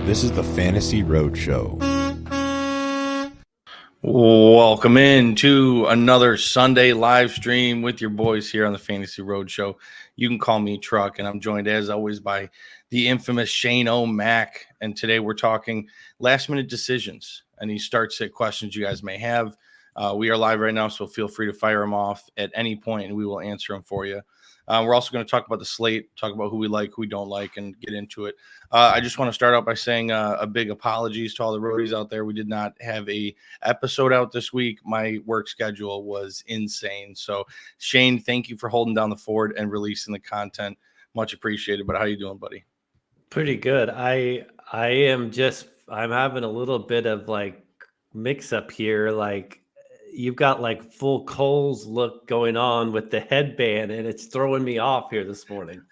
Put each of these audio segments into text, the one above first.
This is the Fantasy Roadshow. Welcome in to another Sunday live stream with your boys here on the Fantasy Roadshow. You can call me Truck, and I'm joined as always by the infamous Shane O'Mac. And today we're talking last-minute decisions, any start-sit questions you guys may have. We are live right now, so feel free to fire them off at any point, and we will answer them for you. We're also going to talk about the slate, talk about who we like, who we don't like, and get into it. I just want to start out by saying a big apologies to all the roadies out there. We did not have a episode out this week. My work schedule was insane. So, Shane, thank you for holding down the fort and releasing the content. Much appreciated. But how you doing, buddy? Pretty good. I'm having a little bit of like mix up here. Like you've got like full Coles look going on with the headband, and it's throwing me off here this morning.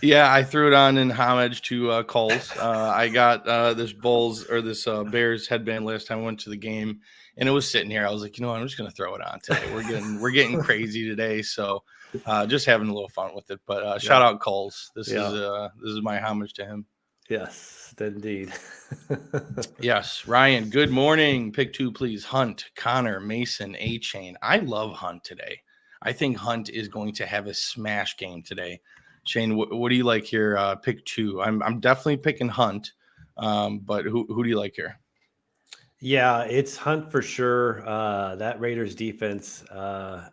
Yeah, I threw it on in homage to Coles. I got this Bears headband last time I went to the game, and it was sitting here. I was like, I'm just going to throw it on today. We're getting crazy today, so just having a little fun with it. But shout out Coles. This is my homage to him. Yes, indeed. Yes, Ryan. Good morning. Pick two, please. Hunt, Connor, Mason, A-Chain. I love Hunt today. I think Hunt is going to have a smash game today. Shane, what do you like here? Pick two. I'm definitely picking Hunt, but who do you like here? Yeah, it's Hunt for sure. That Raiders defense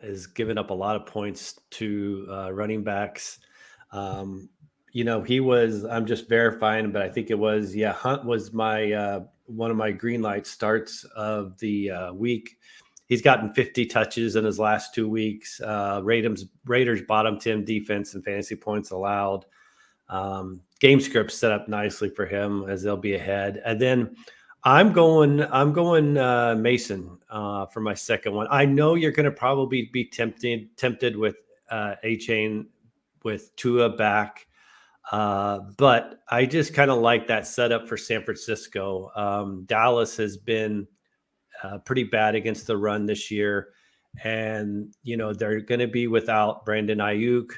is giving up a lot of points to running backs. I'm just verifying, but I think it was, Hunt was my one of my green light starts of the week. He's gotten 50 touches in his last 2 weeks. Raiders bottom 10 defense and fantasy points allowed. Game script set up nicely for him as they'll be ahead. And then I'm going Mason for my second one. I know you're going to probably be tempted with A-Chain with Tua back. But I just kind of like that setup for San Francisco. Dallas has been pretty bad against the run this year. And, they're going to be without Brandon Ayuk.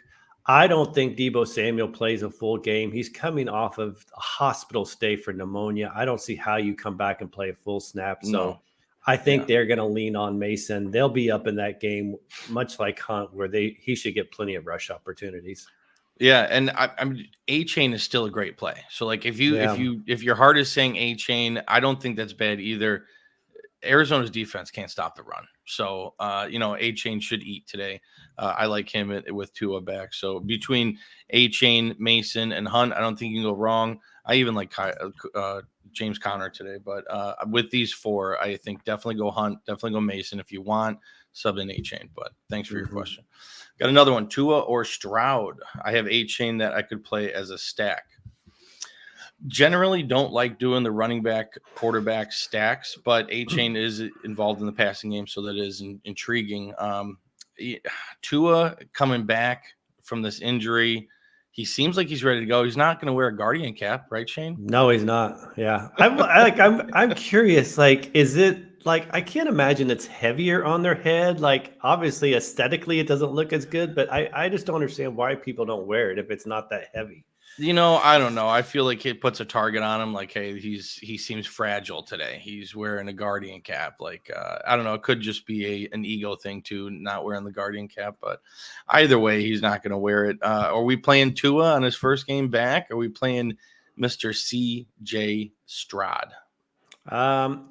I don't think Deebo Samuel plays a full game. He's coming off of a hospital stay for pneumonia. I don't see how you come back and play a full snap. So I think they're going to lean on Mason. They'll be up in that game, much like Hunt, where he should get plenty of rush opportunities. Yeah, and I'm A-Chain is still a great play. So like if your heart is saying A-Chain, I don't think that's bad either. Arizona's defense can't stop the run. So A-Chain should eat today. I like him with Tua back. So between A-Chain, Mason, and Hunt, I don't think you can go wrong. I even like James Conner today. But with these four, I think definitely go Hunt, definitely go Mason. If you want, sub in A-Chain. But thanks for your question. Got another one, Tua or Stroud. I have A-Chain that I could play as a stack. Generally don't like doing the running back quarterback stacks, but A-Chain is involved in the passing game, so that is intriguing. Tua coming back from this injury, he seems like he's ready to go. He's not going to wear a Guardian cap, right, Shane? No, he's not. Yeah, I'm curious. Like, is it like I can't imagine it's heavier on their head. Like, obviously, aesthetically, it doesn't look as good, but I just don't understand why people don't wear it if it's not that heavy. I don't know. I feel like it puts a target on him. Like, hey, he seems fragile today. He's wearing a Guardian cap. Like, I don't know. It could just be an ego thing too, not wearing the Guardian cap. But either way, he's not going to wear it. Are we playing Tua on his first game back? Are we playing Mr. C.J. Stroud? The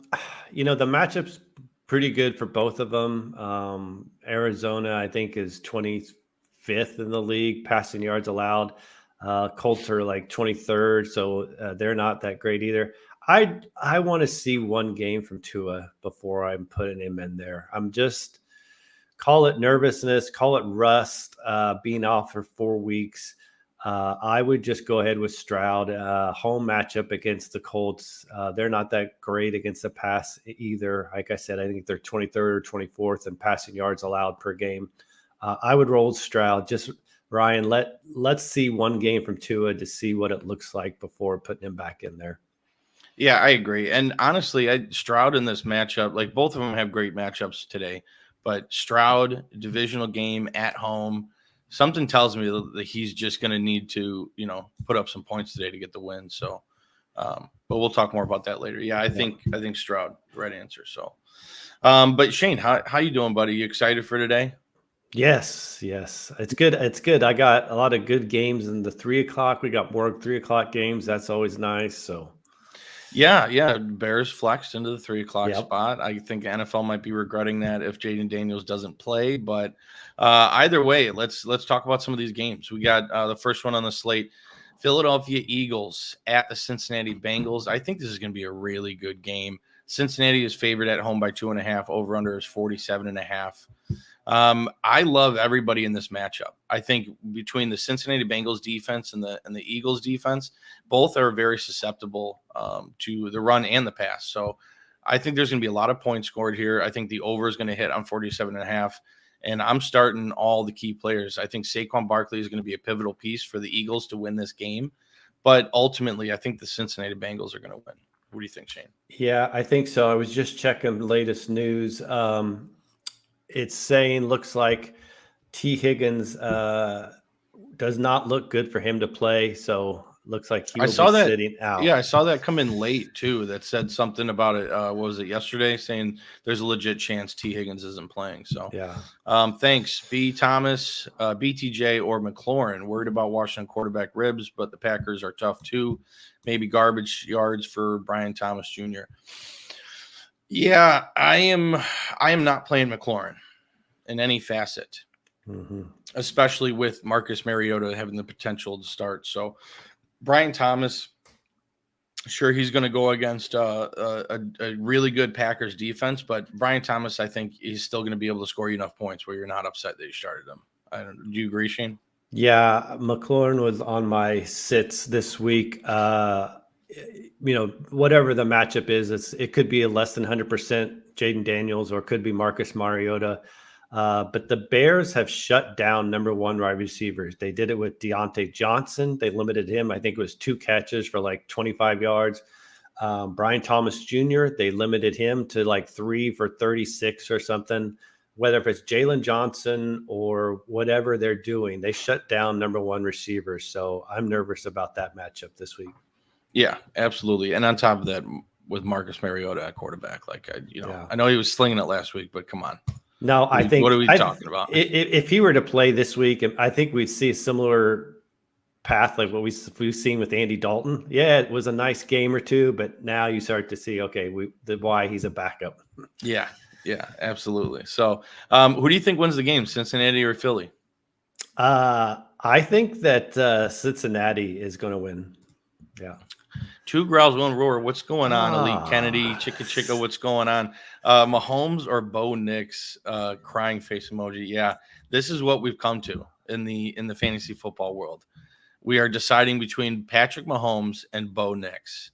matchup's pretty good for both of them. Arizona, I think, is 25th in the league passing yards allowed. Colts are like 23rd, so they're not that great either. I want to see one game from Tua before I'm putting him in there. I'm just call it nervousness, call it rust, being off for 4 weeks. I would just go ahead with Stroud. Home matchup against the Colts. They're not that great against the pass either. Like I said, I think they're 23rd or 24th in passing yards allowed per game. I would roll Stroud. Just Ryan, let's see one game from Tua to see what it looks like before putting him back in there. Yeah, I agree. And honestly, Stroud in this matchup, like both of them have great matchups today, but Stroud, divisional game at home, something tells me that he's just going to need to, put up some points today to get the win. So But we'll talk more about that later. Yeah, I think Stroud, right answer. So, but Shane, how you doing, buddy? You excited for today? Yes. It's good. It's good. I got a lot of good games in the 3:00. We got more 3:00 games. That's always nice. So yeah. Bears flexed into the 3:00 Yep. spot. I think NFL might be regretting that if Jaden Daniels doesn't play. But either way, let's talk about some of these games. We got the first one on the slate. Philadelphia Eagles at the Cincinnati Bengals. I think this is going to be a really good game. Cincinnati is favored at home by 2.5. Over under is 47.5. I love everybody in this matchup. I think between the Cincinnati Bengals defense and the Eagles defense, both are very susceptible to the run and the pass. So I think there's going to be a lot of points scored here. I think the over is going to hit on 47.5. And I'm starting all the key players. I think Saquon Barkley is going to be a pivotal piece for the Eagles to win this game. But ultimately, I think the Cincinnati Bengals are going to win. What do you think, Shane? Yeah, I think so. I was just checking the latest news. It's saying looks like T. Higgins does not look good for him to play. So looks like he will be sitting out. Yeah, I saw that come in late too. That said something about it. What was it yesterday? Saying there's a legit chance T. Higgins isn't playing. So yeah. Thanks, B. Thomas, BTJ, or McLaurin. Worried about Washington quarterback ribs, but the Packers are tough too. Maybe garbage yards for Brian Thomas Jr. Yeah, I am not playing McLaurin in any facet, especially with Marcus Mariota having the potential to start. So Brian Thomas, sure, he's going to go against a really good Packers defense, but Brian Thomas, I think he's still going to be able to score you enough points where you're not upset that you started him. Do you agree, Shane? Yeah, McLaurin was on my sits this week. Whatever the matchup is, it could be a less than 100% Jaden Daniels or it could be Marcus Mariota. But the Bears have shut down number one wide receivers. They did it with Deontay Johnson. They limited him. I think it was 2 catches for like 25 yards. Brian Thomas Jr., they limited him to like 3 for 36 or something. Whether if it's Jalen Johnson or whatever they're doing, they shut down number one receivers. So I'm nervous about that matchup this week. Yeah, absolutely. And on top of that, with Marcus Mariota at quarterback, I know he was slinging it last week, but come on. No, I think. What are we talking about? If he were to play this week, I think we'd see a similar path like what we've seen with Andy Dalton. Yeah, it was a nice game or two, but now you start to see, okay, why he's a backup. Yeah, absolutely. So, who do you think wins the game, Cincinnati or Philly? I think that Cincinnati is going to win. Yeah. 2 growls, 1 roar. What's going on? Elite Kennedy, Chicka, what's going on? Mahomes or Bo Nix, crying face emoji. Yeah, this is what we've come to in the fantasy football world. We are deciding between Patrick Mahomes and Bo Nix.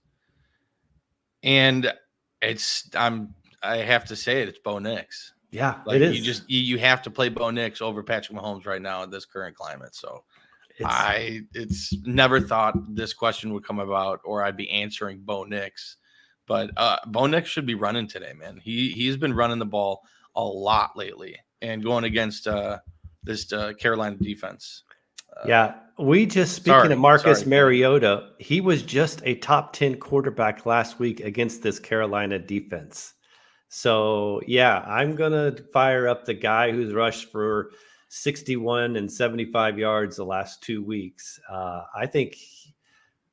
And I have to say it's Bo Nix. Yeah, it is. You have to play Bo Nix over Patrick Mahomes right now in this current climate. So it's never thought this question would come about or I'd be answering Bo Nix. But Bo Nix should be running today, man. He's been running the ball a lot lately and going against this Carolina defense. Speaking of Marcus Mariota, he was just a top 10 quarterback last week against this Carolina defense. So, yeah, I'm going to fire up the guy who's rushed for 61 and 75 yards the last 2 weeks. I think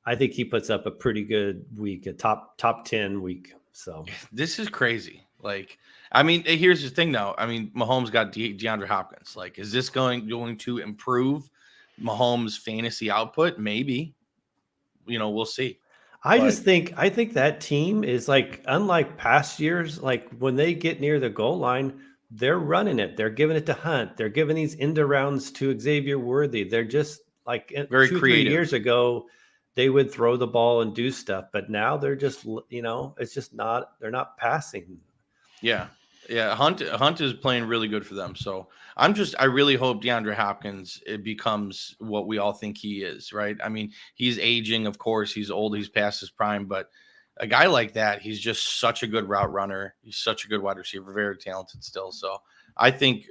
he puts up a pretty good week, a top 10 week. So this is crazy. Here's the thing though. Mahomes got DeAndre Hopkins. Is this going to improve Mahomes' fantasy output? Maybe. We'll see. I think that team is unlike past years, when they get near the goal line, they're running it. They're giving it to Hunt. They're giving these end arounds to Xavier Worthy. They're just very 2-3 years ago, they would throw the ball and do stuff, but now they're just, it's just they're not passing. Yeah. Hunt is playing really good for them. So I really hope DeAndre Hopkins, it becomes what we all think he is, right? He's aging, of course, he's old, he's past his prime, but a guy like that, he's just such a good route runner. He's such a good wide receiver, very talented still. So I think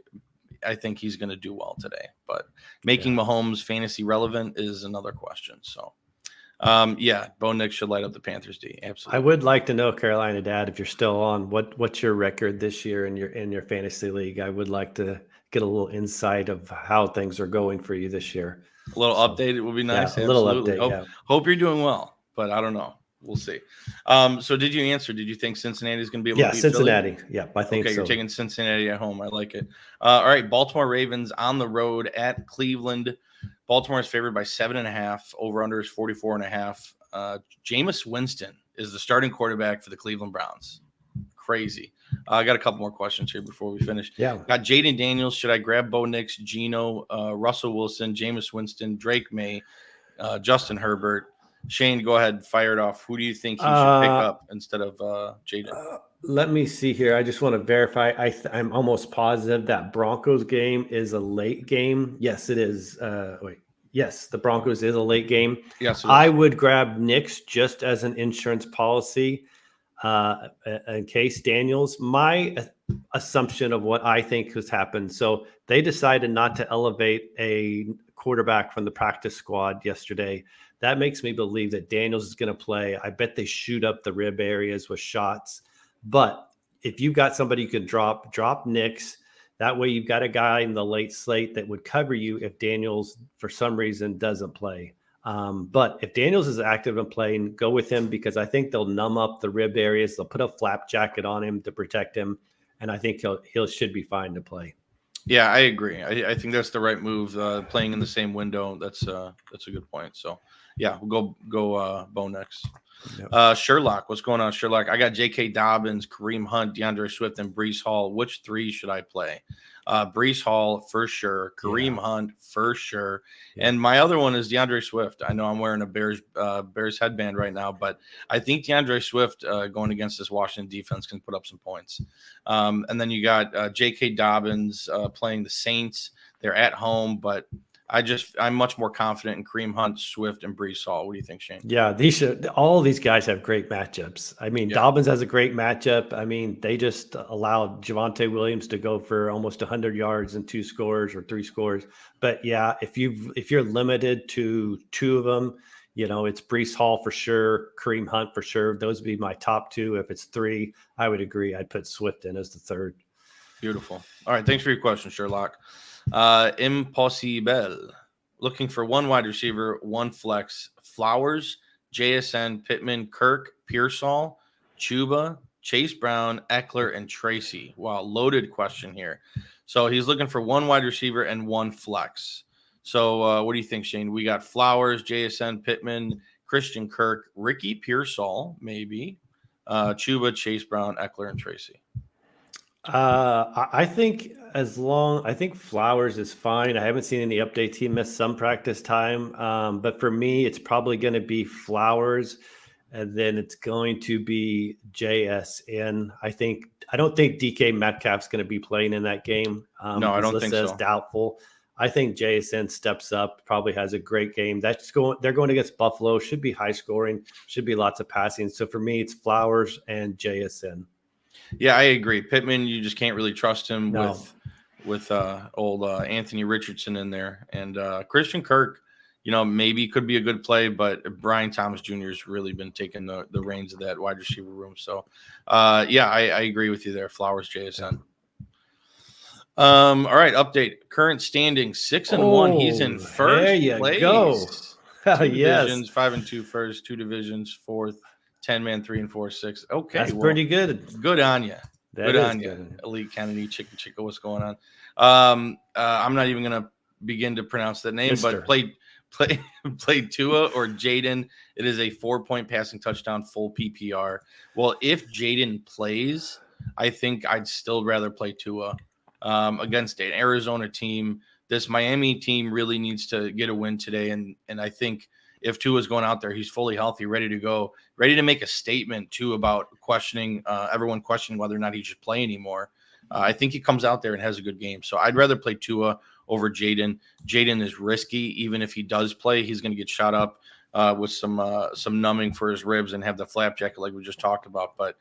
he's going to do well today, but making Mahomes fantasy relevant is another question. So Yeah, Bo Nix should light up the Panthers D. Absolutely. I would like to know, Carolina Dad, if you're still on, what's your record this year in your fantasy league? I would like to get a little insight of how things are going for you this year. A little update would be nice. Yeah, a little Absolutely. update. Hope you're doing well, but I don't know. We'll see. So did you answer? Did you think Cincinnati is going to be able to beat Cincinnati. Philly? Yeah, I think so. You're taking Cincinnati at home. I like it. All right, Baltimore Ravens on the road at Cleveland. Baltimore is favored by 7.5. Over-under is 44.5. Jameis Winston is the starting quarterback for the Cleveland Browns. Crazy. I got a couple more questions here before we finish. Yeah. Got Jaden Daniels. Should I grab Bo Nix, Geno, Russell Wilson, Jameis Winston, Drake May, Justin Herbert? Shane, go ahead, fire it off. Who do you think he should pick up instead of Jaden? Let me see here. I just want to verify. I'm almost positive that Broncos game is a late game. Yes, it is. Yes, the Broncos is a late game. Yes, I would grab Nix just as an insurance policy in case Daniels. My assumption of what I think has happened. So they decided not to elevate a quarterback from the practice squad yesterday. That makes me believe that Daniels is going to play. I bet they shoot up the rib areas with shots. But if you've got somebody you can drop Nix. That way you've got a guy in the late slate that would cover you if Daniels, for some reason, doesn't play. But if Daniels is active and playing, go with him because I think they'll numb up the rib areas. They'll put a flap jacket on him to protect him. And I think he should be fine to play. Yeah, I agree. I think that's the right move. Playing in the same window, that's a good point. So, yeah, we'll go Bo Nix. Yep. Sherlock, what's going on, Sherlock? I got J.K. Dobbins, Kareem Hunt, DeAndre Swift, and Breece Hall. Which three should I play? Breece Hall for sure, Kareem Hunt for sure, and my other one is DeAndre Swift. I know I'm wearing a Bears headband right now, but I think DeAndre Swift going against this Washington defense can put up some points. And then you got J.K. Dobbins playing the Saints. They're at home, but I'm much more confident in Kareem Hunt, Swift, and Breece Hall. What do you think, Shane? Yeah, all these guys have great matchups. I mean, Dobbins has a great matchup. I mean, they just allowed Javonte Williams to go for almost 100 yards and 2 scores or 3 scores. But yeah, if you're limited to 2 of them, it's Breece Hall for sure, Kareem Hunt for sure. Those would be my top 2. If it's 3, I would agree. I'd put Swift in as the 3rd. Beautiful. All right, thanks for your question, Sherlock. Impossible. Looking for 1 wide receiver, 1 flex. Flowers, JSN, Pittman, Kirk, Pearsall, Chuba, Chase Brown, Eckler, and Tracy. Wow, loaded question here. So he's looking for 1 wide receiver and 1 flex. So what do you think, Shane? We got Flowers, JSN, Pittman, Christian Kirk, Ricky Pearsall, maybe, Chuba, Chase Brown, Eckler, and Tracy. I think Flowers is fine. I haven't seen any updates. He missed some practice time. But for me, it's probably going to be Flowers, and then it's going to be JSN. I don't think DK Metcalf's going to be playing in that game. No, I don't think so. Doubtful. I think JSN steps up, probably has a great game. They're going against Buffalo. Should be high scoring. Should be lots of passing. So for me, it's Flowers and JSN. Yeah, I agree. Pittman, you just can't really trust him with old Anthony Richardson in there. And Christian Kirk, maybe could be a good play, but Brian Thomas Jr. has really been taking the reins of that wide receiver room. So, I agree with you there. Flowers, JSN. All right, update. Current standing 6-1. He's in first there you place. Go. 2 divisions, 5-2 first, 2 divisions, fourth. 10-man, 3 and 4, 6. Okay, that's pretty good. Good on you. Good on you, Elite Kennedy, Chicka. What's going on? I'm not even gonna begin to pronounce that name, but played Tua or Jaden. It is a 4-point passing touchdown, full PPR. Well, if Jaden plays, I think I'd still rather play Tua against an Arizona team. This Miami team really needs to get a win today, and I think. If Tua's going out there, he's fully healthy, ready to go, ready to make a statement too about everyone questioning whether or not he should play anymore. I think he comes out there and has a good game. So I'd rather play Tua over Jaden. Jaden is risky. Even if he does play, he's going to get shot up with some numbing for his ribs and have the flap jacket like we just talked about. But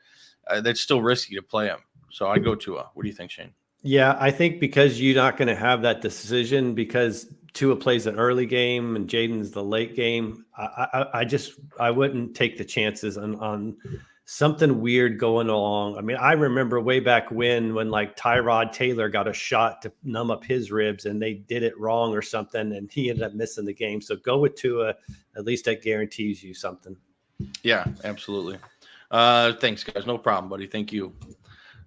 that's still risky to play him. So I'd go Tua. What do you think, Shane? Yeah, I think because you're not going to have that decision because Tua plays an early game and Jaden's the late game, I wouldn't take the chances on something weird going along. I mean, I remember way back when like Tyrod Taylor got a shot to numb up his ribs and they did it wrong or something, and he ended up missing the game. So go with Tua. At least that guarantees you something. Yeah, absolutely. Thanks, guys. No problem, buddy. Thank you.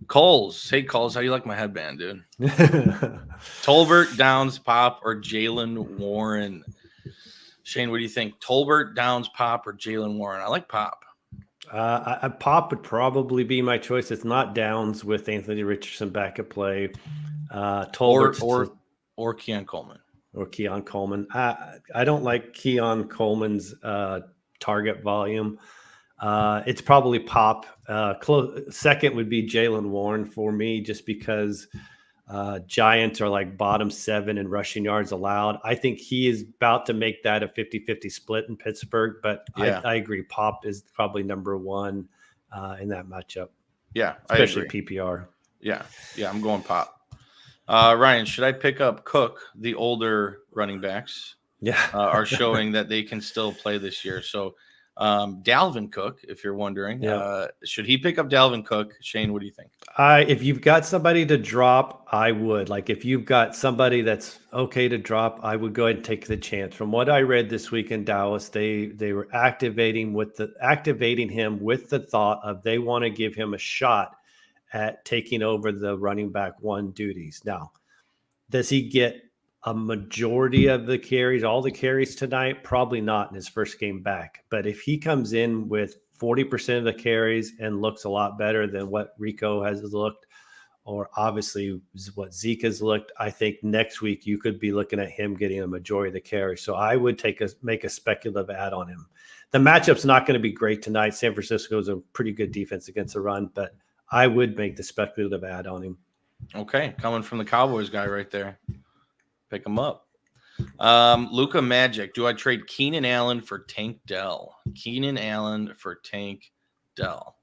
Coles. Hey, Coles, how do you like my headband, dude? Tolbert, Downs, Pop, or Jaylen Warren? Shane, what do you think? Tolbert, Downs, Pop, or Jaylen Warren? I like Pop. Pop would probably be my choice. It's not Downs with Anthony Richardson back at play. Tolbert or Keon Coleman. Or Keon Coleman. I don't like Keon Coleman's target volume. It's probably Pop. Second would be Jaylen Warren for me, just because Giants are like bottom 7 in rushing yards allowed. I think he is about to make that a 50-50 split in Pittsburgh, but yeah. I agree. Pop is probably number 1 in that matchup. Yeah, especially PPR. Yeah, I'm going Pop. Ryan, should I pick up Cook? The older running backs are showing that they can still play this year. So Dalvin Cook, if you're wondering, should he pick up Dalvin Cook? Shane, what do you think? If you've got somebody to drop, I would. Like, if you've got somebody that's okay to drop, I would go ahead and take the chance. From what I read this week in Dallas, they were activating him with the thought of they want to give him a shot at taking over the running back 1 duties. Now, does he get a majority of the carries, all the carries tonight? Probably not in his first game back. But if he comes in with 40% of the carries and looks a lot better than what Rico has looked, or obviously what Zeke has looked, I think next week you could be looking at him getting a majority of the carries. So I would make a speculative add on him. The matchup's not going to be great tonight. San Francisco is a pretty good defense against the run, but I would make the speculative add on him. Okay, coming from the Cowboys guy right there. Pick him up. Luka Magic. Do I trade Keenan Allen for Tank Dell? Keenan Allen for Tank Dell.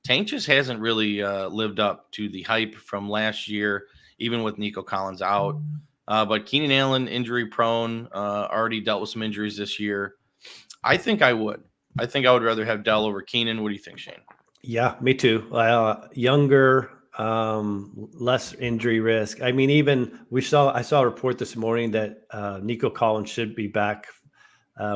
Tank just hasn't really lived up to the hype from last year, even with Nico Collins out. But Keenan Allen, injury prone, already dealt with some injuries this year. I think I would. I think I would rather have Dell over Keenan. What do you think, Shane? Yeah, me too. Younger, less injury risk. I mean, I saw a report this morning that Nico Collins should be back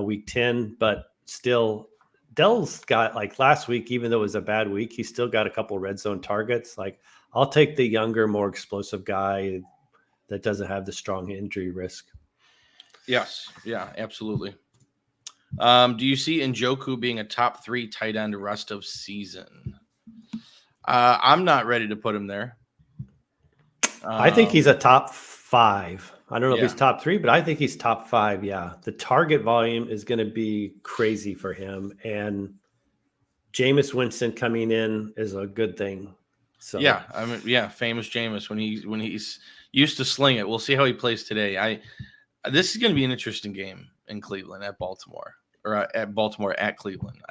week 10, but still Dell's got, like last week, even though it was a bad week, he still got a couple red zone targets. Like, I'll take the younger, more explosive guy that doesn't have the strong injury risk. Yes. Yeah, absolutely. Do you see Njoku being a top 3 tight end the rest of season? I'm not ready to put him there. I think he's a top 5. I don't know if he's top 3, but I think he's top 5. Yeah. The target volume is going to be crazy for him. And Jameis Winston coming in is a good thing. So yeah, I mean, famous Jameis when he's used to sling it. We'll see how he plays today. This is going to be an interesting game in Cleveland at Baltimore, or at Baltimore at Cleveland.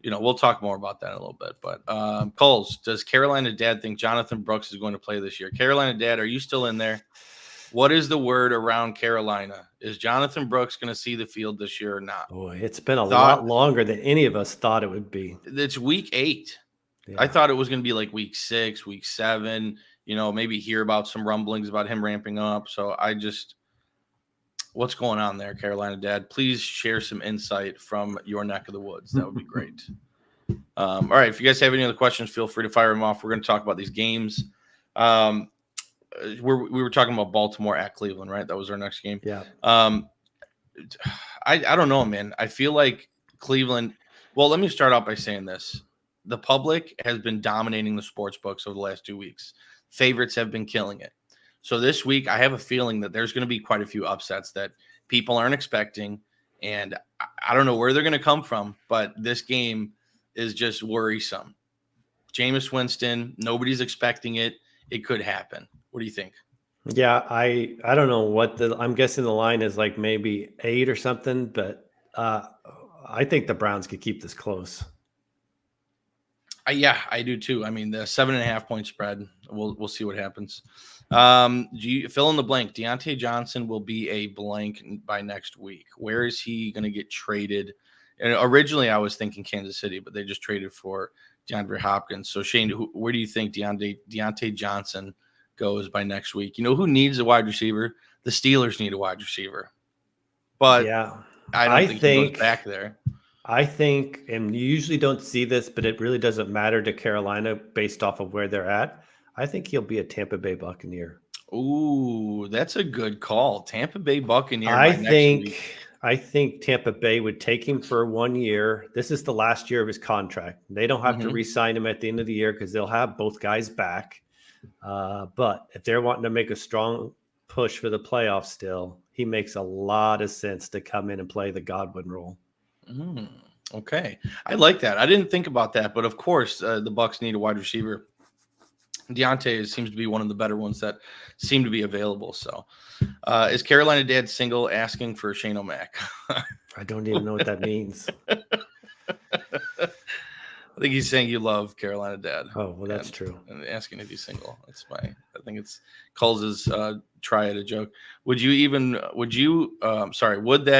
We'll talk more about that in a little bit. But Coles, does Carolina Dad think Jonathan Brooks is going to play this year? Carolina Dad, are you still in there? What is the word around Carolina? Is Jonathan Brooks going to see the field this year or not? Boy, it's been a lot longer than any of us thought it would be. It's week 8. Yeah. I thought it was going to be like week 6, week 7, maybe hear about some rumblings about him ramping up. So what's going on there, Carolina Dad? Please share some insight from your neck of the woods. That would be great. All right. If you guys have any other questions, feel free to fire them off. We're going to talk about these games. We were talking about Baltimore at Cleveland, right? That was our next game. Yeah. I don't know, man. I feel like Cleveland. Well, let me start out by saying this. The public has been dominating the sports books over the last 2 weeks. Favorites have been killing it. So this week, I have a feeling that there's going to be quite a few upsets that people aren't expecting. And I don't know where they're going to come from, but this game is just worrisome. Jameis Winston, nobody's expecting it. It could happen. What do you think? Yeah, I don't know I'm guessing the line is like maybe 8 or something, but I think the Browns could keep this close. Yeah, I do too. I mean, the 7.5 point spread, we'll see what happens. Do you fill in the blank? Deontay Johnson will be a blank by next week. Where is he going to get traded? And originally, I was thinking Kansas City, but they just traded for DeAndre Hopkins. So Shane, where do you think Deontay Johnson goes by next week? You know who needs a wide receiver? The Steelers need a wide receiver, but yeah, I don't think he goes back there. I think, and you usually don't see this, but it really doesn't matter to Carolina based off of where they're at. I think he'll be a Tampa Bay Buccaneer. Ooh, that's a good call. Tampa Bay Buccaneer. I think Tampa Bay would take him for 1 year. This is the last year of his contract. They don't have to re-sign him at the end of the year because they'll have both guys back. But if they're wanting to make a strong push for the playoffs still, he makes a lot of sense to come in and play the Godwin role. Okay. I like that. I didn't think about that, but of course the Bucs need a wide receiver. Deontay seems to be one of the better ones that seem to be available. So is Carolina Dad single asking for Shane O'Mac? I don't even know what that means. I think he's saying you love Carolina Dad. Oh, well, that's true. And asking if he's single. I think it's calls his try it a joke. Would that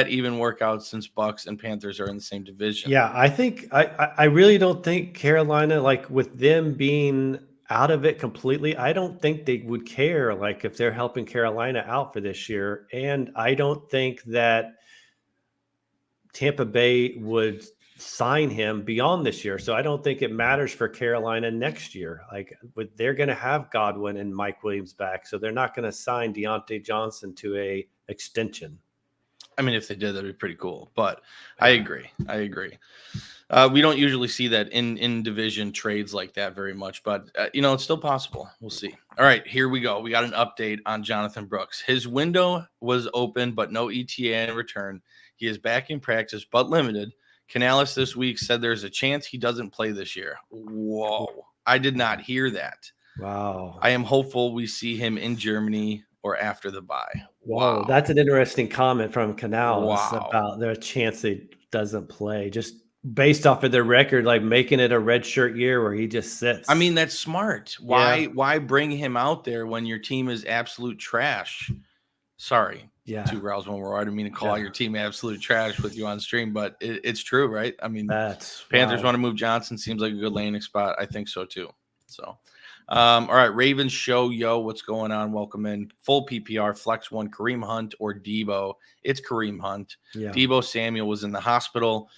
even work out since Bucs and Panthers are in the same division? Yeah, I think I really don't think Carolina, like with them being out of it completely, I don't think they would care like if they're helping Carolina out for this year. And I don't think that Tampa Bay would sign him beyond this year. So I don't think it matters for Carolina next year. Like, but they're going to have Godwin and Mike Williams back. So they're not going to sign Deontay Johnson to a extension. I mean, if they did, that'd be pretty cool. But I agree. We don't usually see that in division trades like that very much, but it's still possible. We'll see. All right, here we go. We got an update on Jonathan Brooks. His window was open, but no ETA in return. He is back in practice, but limited. Canales this week said there's a chance he doesn't play this year. Whoa. I did not hear that. Wow. I am hopeful we see him in Germany or after the bye. Wow. That's an interesting comment from Canales about their chance he doesn't play. Just based off of their record, like making it a red shirt year where he just sits. I mean, that's smart. Why bring him out there when your team is absolute trash? Sorry. Yeah. To rouse one more. I didn't mean to call your team absolute trash with you on stream, but it's true, right? I mean, Panthers want to move Johnson. Seems like a good landing spot. I think so too. So, all right, Ravens show, what's going on? Welcome in. Full PPR, flex one, Kareem Hunt or Debo. It's Kareem Hunt. Yeah. Debo Samuel was in the hospital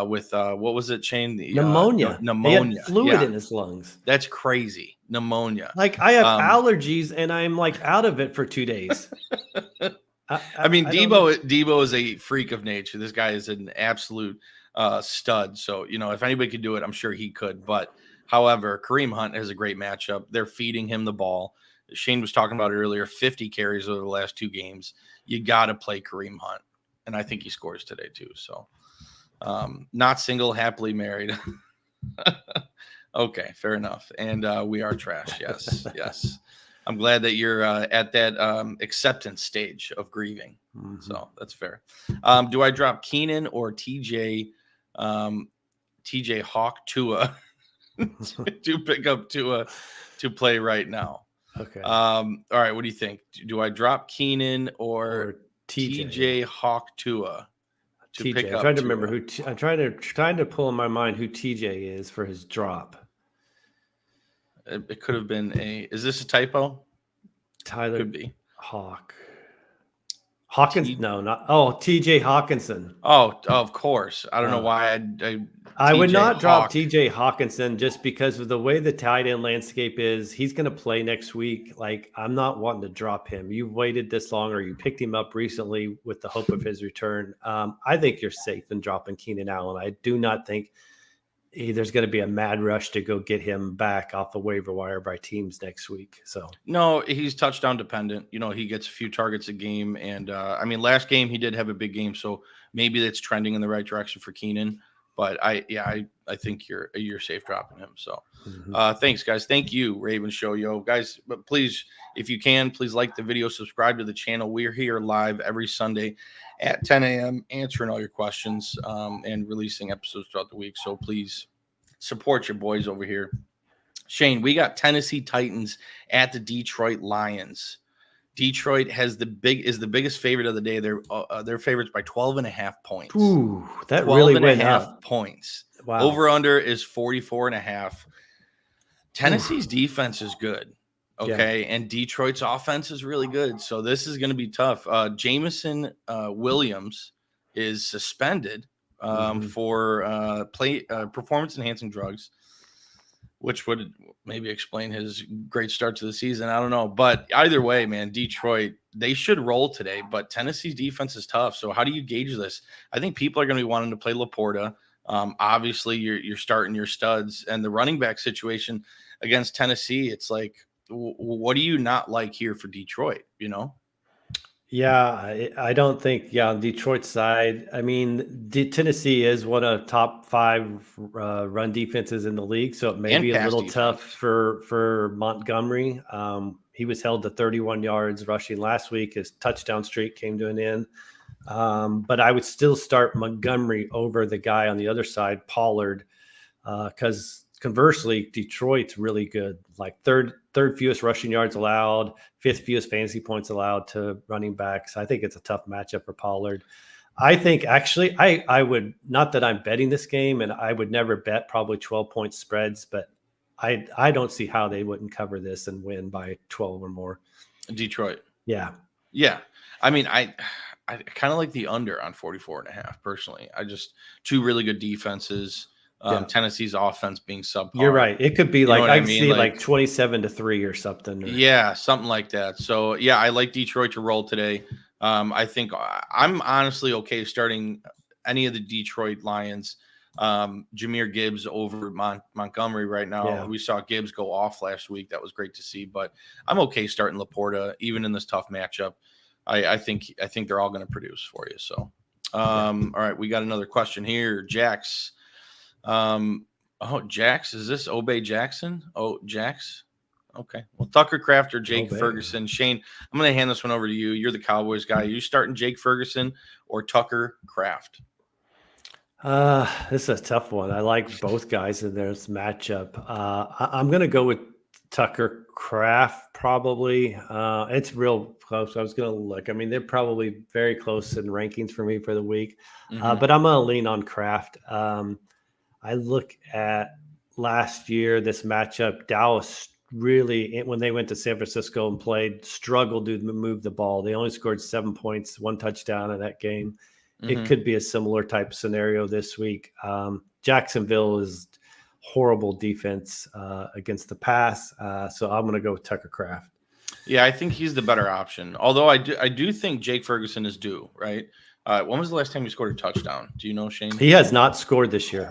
with what was it, Shane? Pneumonia. Pneumonia. He had fluid in his lungs. That's crazy. Pneumonia. Like I have allergies and I'm like out of it for 2 days. I mean, Debo is a freak of nature. This guy is an absolute stud. So, if anybody could do it, I'm sure he could. But however, Kareem Hunt has a great matchup. They're feeding him the ball. Shane was talking about it earlier, 50 carries over the last 2 games. You got to play Kareem Hunt. And I think he scores today too. So not single, happily married. Okay, fair enough. And we are trash. Yes, yes. I'm glad that you're at that acceptance stage of grieving. Mm-hmm. So that's fair. Do I drop Keenan or TJ Hawk Tua to pick up Tua to play right now? Okay. All right. What do you think? Do I drop Keenan or TJ Hawk Tua to pick up? I'm trying to remember who. I'm trying to pull in my mind who TJ is for his drop. It could have been is this a typo? Tyler could be Hawkins. No, not. Oh, TJ Hawkinson. Oh, of course. I don't know why I would not drop TJ Hawkinson just because of the way the tight end landscape is. He's going to play next week. Like, I'm not wanting to drop him. You've waited this long, or you picked him up recently with the hope of his return. I think you're safe in dropping Keenan Allen. I do not think there's going to be a mad rush to go get him back off the waiver wire by teams next week. So no, he's touchdown dependent. He gets a few targets a game. And I mean, last game he did have a big game. So maybe that's trending in the right direction for Keenan. But I think you're safe dropping him. So thanks, guys. Thank you, Raven Show, guys. But please, if you can, please like the video, subscribe to the channel. We're here live every Sunday at 10 a.m. answering all your questions and releasing episodes throughout the week. So please support your boys over here. Shane, we got Tennessee Titans at the Detroit Lions. Detroit is the biggest favorite of the day. They're favorites by 12.5 points. Ooh, that really went up. Points. Wow. Over under is 44.5. Tennessee's defense is good. Okay. Yeah. And Detroit's offense is really good. So this is going to be tough. Jameson Williams is suspended for performance enhancing drugs, which would maybe explain his great start to the season. I don't know. But either way, man, Detroit, they should roll today. But Tennessee's defense is tough. So how do you gauge this? I think people are going to be wanting to play Laporta. Obviously, you're starting your studs. And the running back situation against Tennessee, it's like, what do you not like here for Detroit, you know? Yeah, I don't think, on Detroit's side, I mean, Tennessee is one of top 5 run defenses in the league, so it may be a little tough for Montgomery. He was held to 31 yards rushing last week. His touchdown streak came to an end. But I would still start Montgomery over the guy on the other side, Pollard, because conversely, Detroit's really good. Like third fewest rushing yards allowed, 5th fewest fantasy points allowed to running backs. I think it's a tough matchup for Pollard. I think actually I would, not that I'm betting this game, and I would never bet probably 12-point spreads, but I don't see how they wouldn't cover this and win by 12 or more. Detroit. Yeah. Yeah. I mean, I kind of like the under on 44.5 personally. Two really good defenses. Tennessee's offense being subpar. You're right. It could be like, I see like 27-3 or something. Yeah, something like that. So yeah, I like Detroit to roll today. I think I'm honestly okay starting any of the Detroit Lions. Jahmyr Gibbs over Montgomery right now. Yeah. We saw Gibbs go off last week. That was great to see, but I'm okay starting Laporta even in this tough matchup. I think they're all going to produce for you. So, all right, we got another question here. Jax. Jax, is this Obey Jackson? Oh, Jax. Okay. Well, Tucker Kraft or Jake Ferguson. Shane, I'm going to hand this one over to you. You're the Cowboys guy. Are you starting Jake Ferguson or Tucker Kraft? This is a tough one. I like both guys in this matchup. I'm going to go with Tucker Kraft probably. It's real close. I was going to look. I mean, they're probably very close in rankings for me for the week. But I'm going to lean on Kraft. I look at last year, this matchup, Dallas really, when they went to San Francisco and played, struggled to move the ball. They only scored 7 points, 1 touchdown in that game. It could be a similar type scenario this week. Jacksonville is horrible defense against the pass. So I'm going to go with Tucker Kraft. Yeah, I think he's the better option. Although I do think Jake Ferguson is due, right? When was the last time he scored a touchdown? Do you know, Shane? He has not scored this year.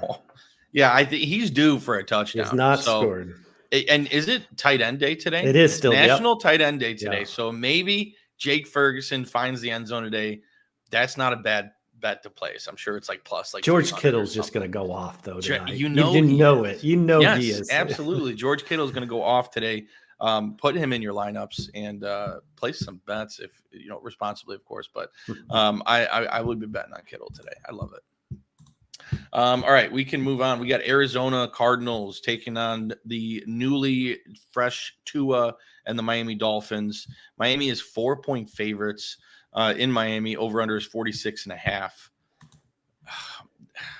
Yeah, I think he's due for a touchdown. He's not scored. And is it tight end day today? It is still National Tight End Day today. Yeah. So maybe Jake Ferguson finds the end zone today. That's not a bad bet to place. I'm sure it's like plus like George Kittle's just going to go off though tonight. You know it. You know yes, he is. Absolutely. George Kittle's going to go off today. Put him in your lineups and place some bets if responsibly, of course. But I would be betting on Kittle today. I love it. All right, we can move on. We got Arizona Cardinals taking on the newly fresh Tua and the Miami Dolphins. Miami is 4-point favorites in Miami. Over under is 46.5.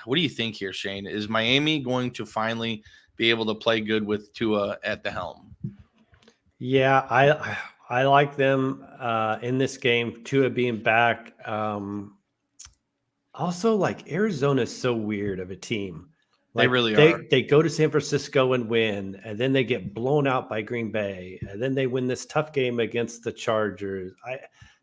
What do you think here, Shane? Is Miami going to finally be able to play good with Tua at the helm? Yeah, I like them in this game. Tua being back. Also, like Arizona is so weird of a team. Like, they really are. They go to San Francisco and win, and then they get blown out by Green Bay, and then they win this tough game against the Chargers.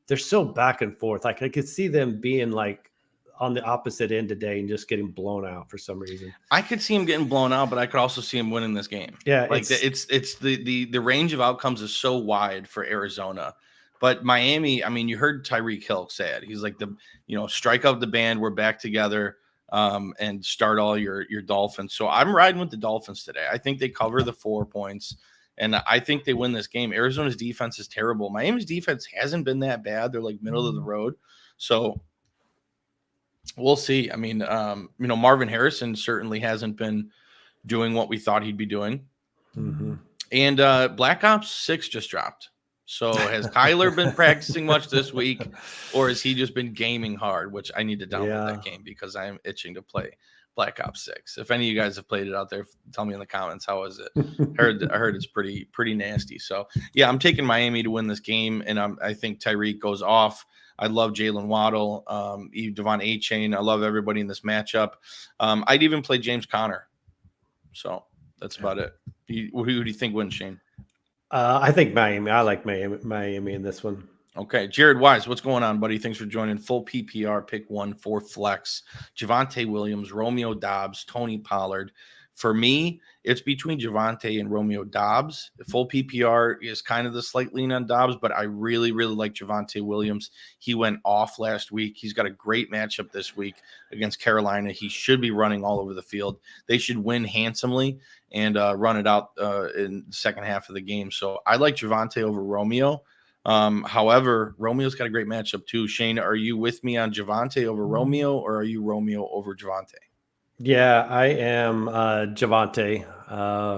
They're so back and forth. Like I could see them being like on the opposite end today and just getting blown out for some reason. I could see him getting blown out, but I could also see him winning this game. Yeah, like it's the range of outcomes is so wide for Arizona. But Miami, I mean, you heard Tyreek Hill say it. He's like strike up the band. We're back together and start all your Dolphins. So I'm riding with the Dolphins today. I think they cover the 4 points, and I think they win this game. Arizona's defense is terrible. Miami's defense hasn't been that bad. They're like middle of the road. So we'll see. I mean, Marvin Harrison certainly hasn't been doing what we thought he'd be doing. Mm-hmm. And Black Ops 6 just dropped. So has Kyler been practicing much this week, or has he just been gaming hard, which I need to download that game because I am itching to play Black Ops 6. If any of you guys have played it out there, tell me in the comments, how is it? I heard it's pretty nasty. So yeah, I'm taking Miami to win this game, and I think Tyreek goes off. I love Jalen Waddle, Devon Achane. I love everybody in this matchup. I'd even play James Conner. So that's about it. Who do you think wins, Shane? I think Miami. I like Miami in this one. Okay. Jared Wise, what's going on, buddy? Thanks for joining. Full PPR, pick 1 for flex. Javonte Williams, Romeo Doubs, Tony Pollard. For me, it's between Javonte and Romeo Doubs. Full PPR is kind of the slight lean on Doubs, but I really, really like Javonte Williams. He went off last week. He's got a great matchup this week against Carolina. He should be running all over the field. They should win handsomely and run it out in the second half of the game. So I like Javonte over Romeo. However, Romeo's got a great matchup too. Shane, are you with me on Javonte over Romeo, or are you Romeo over Javonte? Yeah, I am Javonte.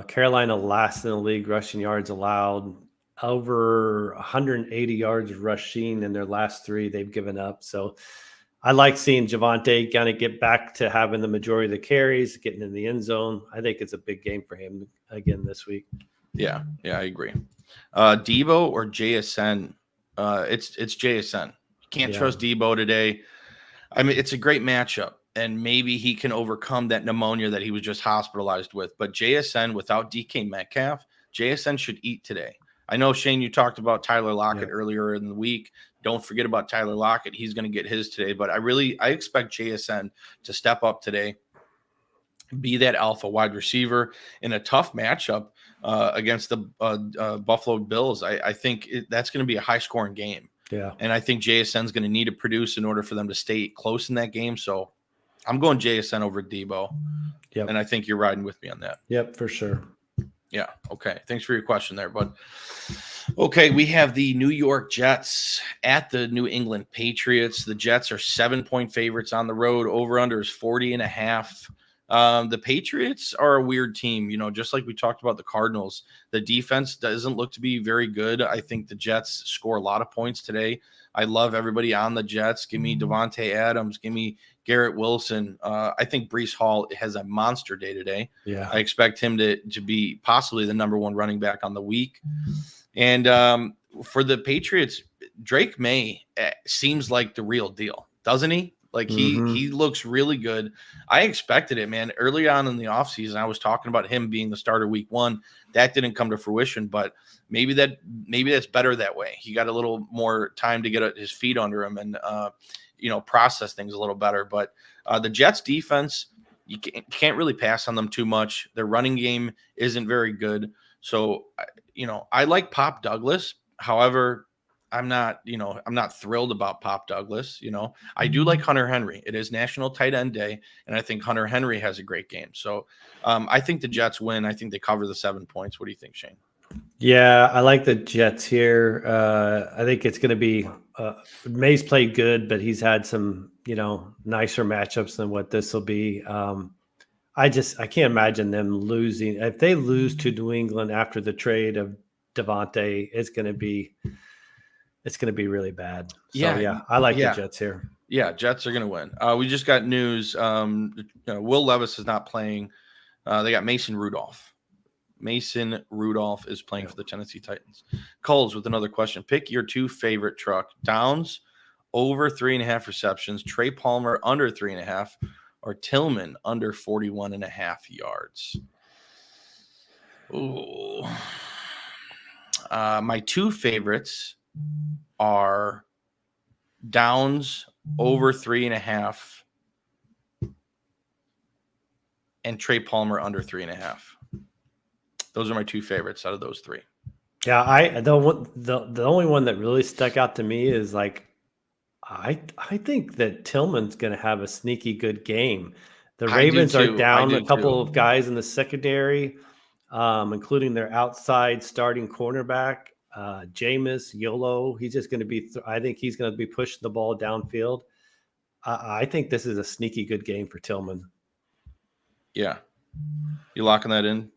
Carolina last in the league rushing yards allowed, over 180 yards rushing in their last 3 they've given up. So I like seeing Javonte kind of get back to having the majority of the carries, getting in the end zone. I think it's a big game for him again this week. Yeah, I agree. Debo or JSN? It's JSN. You can't trust Debo today. I mean, it's a great matchup, and maybe he can overcome that pneumonia that he was just hospitalized with. But JSN without DK Metcalf, JSN should eat today. I know, Shane, you talked about Tyler Lockett earlier in the week. Don't forget about Tyler Lockett. He's going to get his today. But I expect JSN to step up today, be that alpha wide receiver in a tough matchup against the Buffalo Bills. I think that's going to be a high-scoring game. Yeah. And I think JSN is going to need to produce in order for them to stay close in that game. So I'm going JSN over Debo. Yep. And I think you're riding with me on that. Yep, for sure. Yeah. Okay. Thanks for your question there, bud. Okay. We have the New York Jets at the New England Patriots. The Jets are 7-point favorites on the road. Over under is 40.5. The Patriots are a weird team, just like we talked about the Cardinals. The defense doesn't look to be very good. I think the Jets score a lot of points today. I love everybody on the Jets. Give me Devontae Adams. Give me Garrett Wilson. I think Breece Hall has a monster day today. Yeah, I expect him to be possibly the number 1 running back on the week. And for the Patriots, Drake May seems like the real deal, doesn't he? Like he looks really good. I expected it, man. Early on in the offseason, I was talking about him being the starter week 1. That didn't come to fruition, but maybe that's better that way. He got a little more time to get his feet under him and process things a little better. But the Jets defense, you can't really pass on them too much. Their running game isn't very good. So I like Pop Douglas. However, I'm not thrilled about Pop Douglas. I do like Hunter Henry. It is National Tight End Day, and I think Hunter Henry has a great game. So I think the Jets win. I think they cover the 7 points. What do you think, Shane? Yeah, I like the Jets here. I think it's going to be May's played good, but he's had some nicer matchups than what this will be. I can't imagine them losing. If they lose to New England after the trade of Devontae, it's going to be really bad. So, yeah, I like the Jets here. Yeah, Jets are going to win. We just got news. Will Levis is not playing. They got Mason Rudolph. Mason Rudolph is playing for the Tennessee Titans. Coles with another question. Pick your 2 favorite truck. Downs over 3.5 receptions. Trey Palmer under 3.5. Or Tillman under 41.5 yards. Ooh. My 2 favorites are Downs over 3.5 and Trey Palmer under 3.5. Those are my 2 favorites out of those 3. Yeah, the only one that really stuck out to me is I think that Tillman's going to have a sneaky good game. The Ravens are down a couple of guys in the secondary, including their outside starting cornerback. Jameis, YOLO, he's just going to be I think he's going to be pushing the ball downfield. I think this is a sneaky good game for Tillman. Yeah. You locking that in?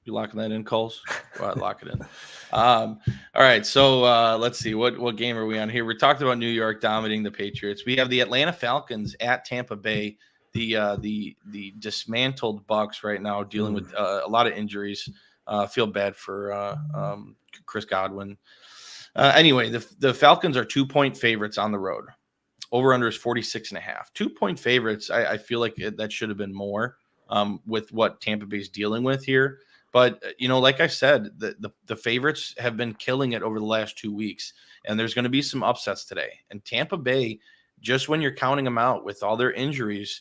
You locking that in, Coles? Go ahead, lock it in. All right, so let's see. What game are we on here? We're talking about New York dominating the Patriots. We have the Atlanta Falcons at Tampa Bay. The dismantled Bucs right now dealing with a lot of injuries. Feel bad for Chris Godwin. Anyway, the Falcons are 2-point favorites on the road. Over under is 46.5. 2-point favorites. I feel like that should have been more with what Tampa Bay is dealing with here. But, like I said, the favorites have been killing it over the last 2 weeks, and there's going to be some upsets today. And Tampa Bay, just when you're counting them out with all their injuries,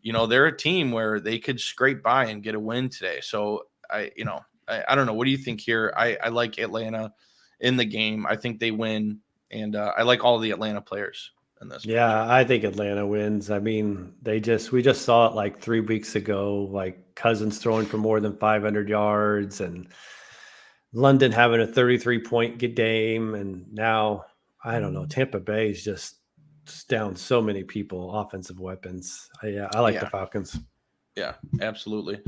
they're a team where they could scrape by and get a win today. So, I don't know. What do you think here? I like Atlanta in the game. I think they win, and I like all of the Atlanta players in this. Yeah, match. I think Atlanta wins. I mean, we just saw it like 3 weeks ago, like Cousins throwing for more than 500 yards and London having a 33-point game. And now, I don't know, Tampa Bay is just down so many people, offensive weapons. I like the Falcons. Yeah, absolutely.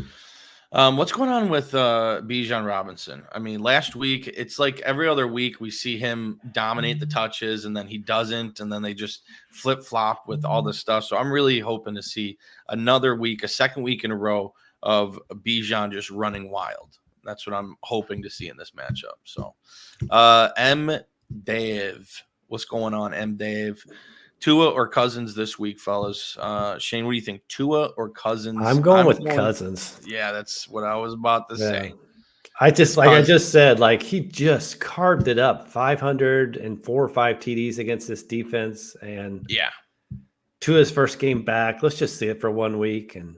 What's going on with Bijan Robinson? I mean, last week, it's like every other week we see him dominate the touches, and then he doesn't, and then they just flip-flop with all this stuff. So I'm really hoping to see another week, a second week in a row of Bijan just running wild. That's what I'm hoping to see in this matchup. So M. Dave, what's going on, M. Dave? Tua or Cousins this week, fellas? Shane, what do you think? Tua or Cousins? I'm going with Cousins. Yeah, that's what I was about to say. I just said, like, he just carved it up. 504 or 5 TDs against this defense. And Tua's first game back. Let's just see it for 1 week. And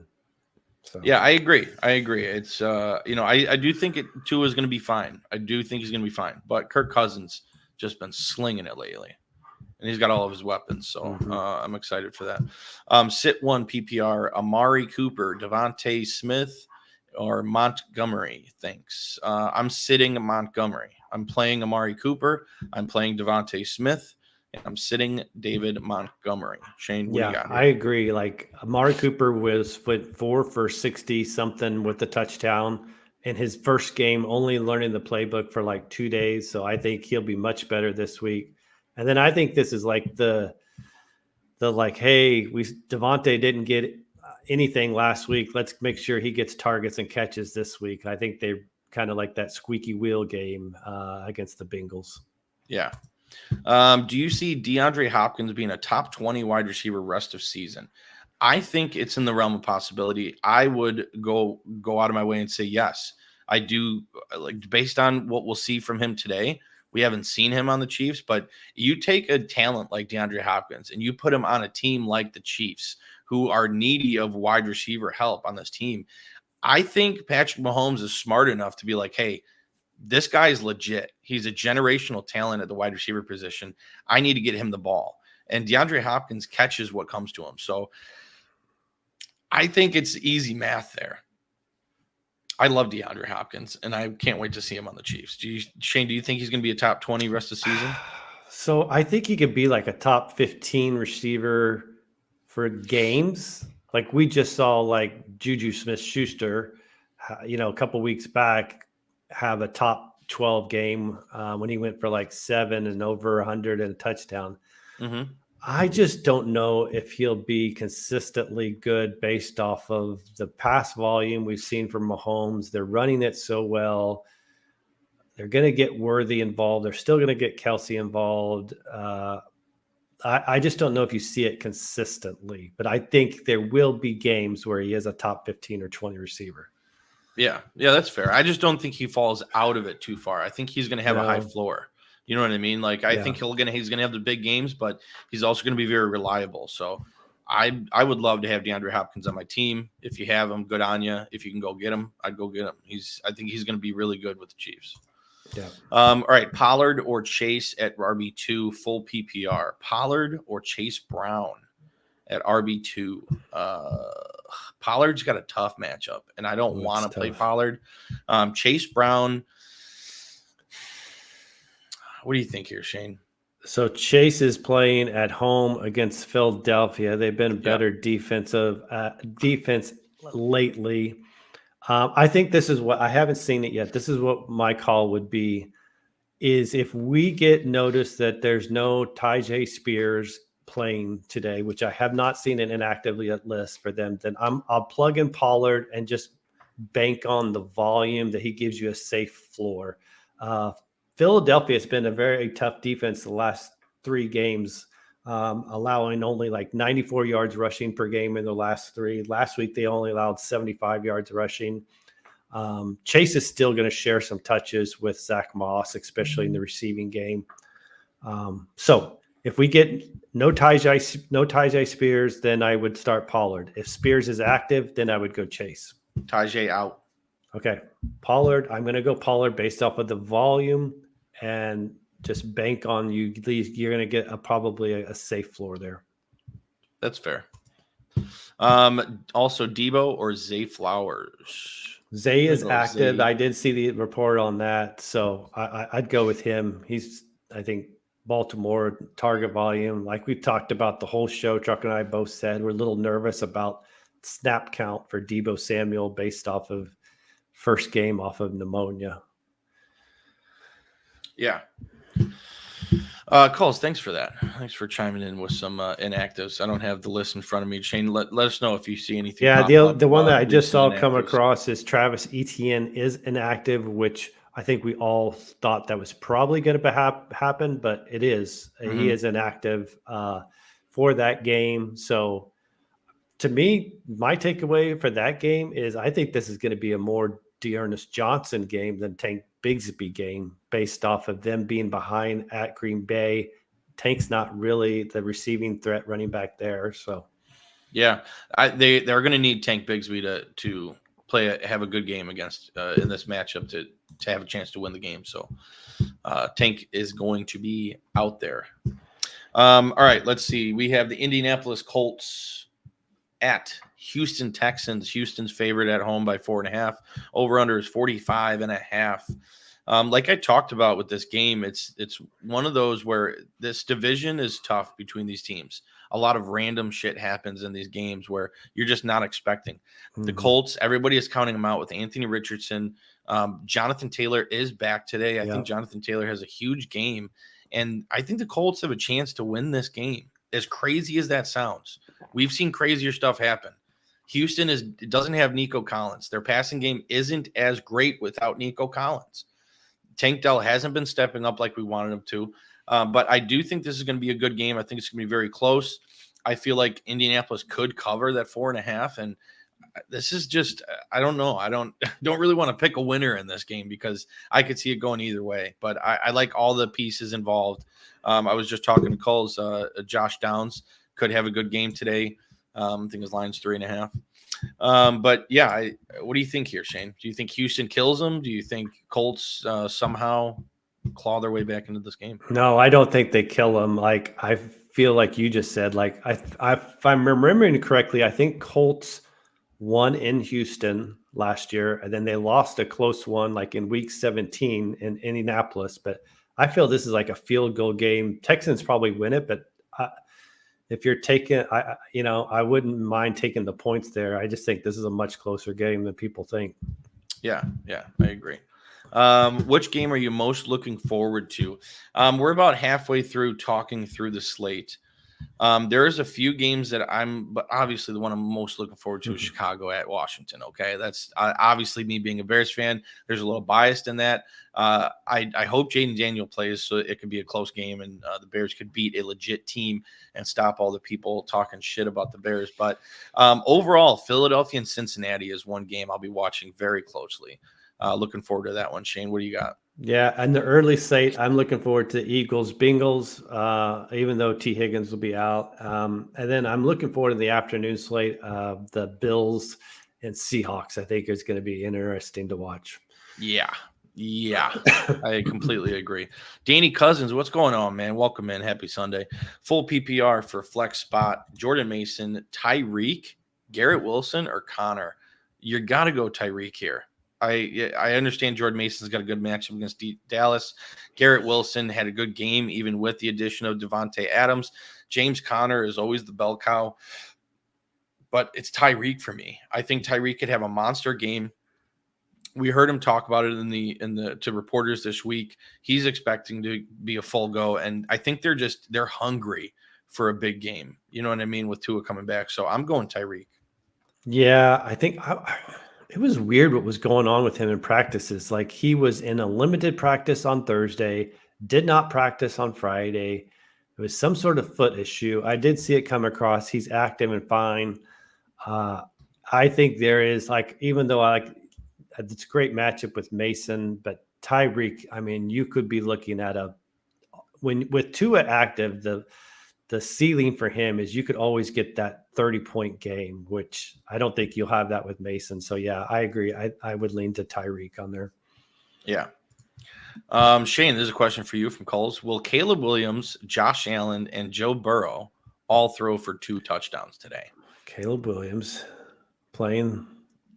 so. Yeah, I agree. It's, I do think Tua is going to be fine. I do think he's going to be fine. But Kirk Cousins just been slinging it lately. And he's got all of his weapons, so I'm excited for that. Sit 1 PPR, Amari Cooper, Devontae Smith, or Montgomery. Thanks. I'm sitting Montgomery. I'm playing Amari Cooper. I'm playing Devontae Smith. And I'm sitting David Montgomery. Shane, what do you got here? I agree. Like, Amari Cooper went 4 for 60-something with the touchdown. In his first game, only learning the playbook for like 2 days. So I think he'll be much better this week. And then I think this is like the hey, Devontae didn't get anything last week. Let's make sure he gets targets and catches this week. I think they're kind of like that squeaky wheel game against the Bengals. Yeah. Do you see DeAndre Hopkins being a top 20 wide receiver rest of season? I think it's in the realm of possibility. I would go out of my way and say yes. I do, like, based on what we'll see from him today. We haven't seen him on the Chiefs, but you take a talent like DeAndre Hopkins and you put him on a team like the Chiefs, who are needy of wide receiver help on this team. I think Patrick Mahomes is smart enough to be like, hey, this guy is legit. He's a generational talent at the wide receiver position. I need to get him the ball. And DeAndre Hopkins catches what comes to him. So I think it's easy math there. I love DeAndre Hopkins, and I can't wait to see him on the Chiefs. Shane, do you think he's going to be a top 20 rest of the season? So I think he could be like a top 15 receiver for games. Like we just saw, like Juju Smith-Schuster, a couple weeks back, have a top 12 game when he went for like 7 and over 100 and a touchdown. Mm-hmm. I just don't know if he'll be consistently good based off of the pass volume we've seen from Mahomes. They're running it so well. They're going to get Worthy involved. They're still going to get Kelsey involved. I just don't know if you see it consistently, but I think there will be games where he is a top 15 or 20 receiver. Yeah, that's fair. I just don't think he falls out of it too far. I think he's going to have a high floor. You know what I mean? Like, I think he's gonna have the big games, but he's also gonna be very reliable. So I would love to have DeAndre Hopkins on my team. If you have him, good on you. If you can go get him, I'd go get him. I think he's gonna be really good with the Chiefs. Yeah. All right, Pollard or Chase at RB2, full PPR. Pollard or Chase Brown at RB2. Pollard's got a tough matchup, and I don't want to play Pollard. Chase Brown. What do you think here, Shane? So Chase is playing at home against Philadelphia. They've been better defense lately. I think this is what I haven't seen it yet. This is what my call would be: is if we get notice that there's no Tyjae Spears playing today, which I have not seen an inactively list for them, then I'll plug in Pollard and just bank on the volume that he gives you a safe floor. Philadelphia has been a very tough defense the last 3 games, allowing only like 94 yards rushing per game in the last 3. Last week, they only allowed 75 yards rushing. Chase is still going to share some touches with Zach Moss, especially in the receiving game. So if we get no Tyjae Spears, then I would start Pollard. If Spears is active, then I would go Chase. Tyjae out. Okay. Pollard, I'm going to go Pollard based off of the volume and just bank on you. You're going to get probably a safe floor there. That's fair. Also Debo or Zay Flowers. Zay is active. Zay. I did see the report on that. So I'd go with him. He's, I think, Baltimore target volume. Like we talked about the whole show, Truck and I both said we're a little nervous about snap count for Debo Samuel based off of first game off of pneumonia. Yeah. Coles, thanks for that. Thanks for chiming in with some inactives. I don't have the list in front of me. Shane, let us know if you see anything. Yeah, the one that I just saw come across is Travis Etienne is inactive, which I think we all thought that was probably going to happen, but it is. Mm-hmm. He is inactive for that game. So to me, my takeaway for that game is I think this is going to be a more Dearness Johnson game than Tank Bigsby game based off of them being behind at Green Bay. Tank's not really the receiving threat running back there. So, yeah, they're going to need Tank Bigsby to have a good game against in this matchup to have a chance to win the game. So Tank is going to be out there. All right, let's see. We have the Indianapolis Colts at Houston Texans. Houston's favored at home by 4.5. Over under is 45.5. Like I talked about with this game, it's one of those where this division is tough between these teams. A lot of random shit happens in these games where you're just not expecting. Mm-hmm. The Colts, everybody is counting them out with Anthony Richardson. Jonathan Taylor is back today. I think Jonathan Taylor has a huge game, and I think the Colts have a chance to win this game. As crazy as that sounds, we've seen crazier stuff happen. Houston doesn't have Nico Collins. Their passing game isn't as great without Nico Collins. Tank Dell hasn't been stepping up like we wanted him to. But I do think this is going to be a good game. I think it's going to be very close. I feel like Indianapolis could cover that 4.5. And this is just, I don't know. I don't really want to pick a winner in this game because I could see it going either way. But I like all the pieces involved. I was just talking to Coles. Josh Downs could have a good game today. I think his line's 3.5. But yeah, what do you think here, Shane? Do you think Houston kills them? Do you think Colts somehow claw their way back into this game? No, I don't think they kill them. Like I feel like you just said. Like if I'm remembering correctly, I think Colts won in Houston last year, and then they lost a close one, like in week 17 in Indianapolis. But I feel this is like a field goal game. Texans probably win it, but if you're taking, I wouldn't mind taking the points there. I just think this is a much closer game than people think. Yeah, I agree. Which game are you most looking forward to? We're about halfway through talking through the slate. There is a few games that but obviously the one I'm most looking forward to is Chicago at Washington. Okay. That's obviously me being a Bears fan. There's a little biased in that. I hope Jaden Daniel plays so it can be a close game and the Bears could beat a legit team and stop all the people talking shit about the Bears. But overall, Philadelphia and Cincinnati is one game I'll be watching very closely. Looking forward to that one. Shane, what do you got? Yeah, and the early slate, I'm looking forward to Eagles, Bengals, even though T. Higgins will be out. And then I'm looking forward to the afternoon slate of the Bills and Seahawks. I think it's going to be interesting to watch. Yeah, I completely agree. Danny Cousins, what's going on, man? Welcome in. Happy Sunday. Full PPR for flex spot. Jordan Mason, Tyreek, Garrett Wilson, or Connor? You got to go Tyreek here. I understand Jordan Mason's got a good matchup against Dallas. Garrett Wilson had a good game, even with the addition of Devontae Adams. James Conner is always the bell cow, but it's Tyreek for me. I think Tyreek could have a monster game. We heard him talk about it in the to reporters this week. He's expecting to be a full go, and I think they're hungry for a big game. You know what I mean, with Tua coming back. So I'm going Tyreek. Yeah, I think it was weird what was going on with him in practices. Like he was in a limited practice on Thursday, did not practice on Friday. It was some sort of foot issue. I did see it come across. He's active and fine. I think there is even though it's a great matchup with Mason, but Tyreek, I mean, you could be looking at with Tua active, the ceiling for him is you could always get that 30-point game, which I don't think you'll have that with Mason. So yeah, I agree. I would lean to Tyreek on there. Yeah. Shane, there's a question for you from Coles. Will Caleb Williams, Josh Allen, and Joe Burrow all throw for 2 touchdowns today? Caleb Williams playing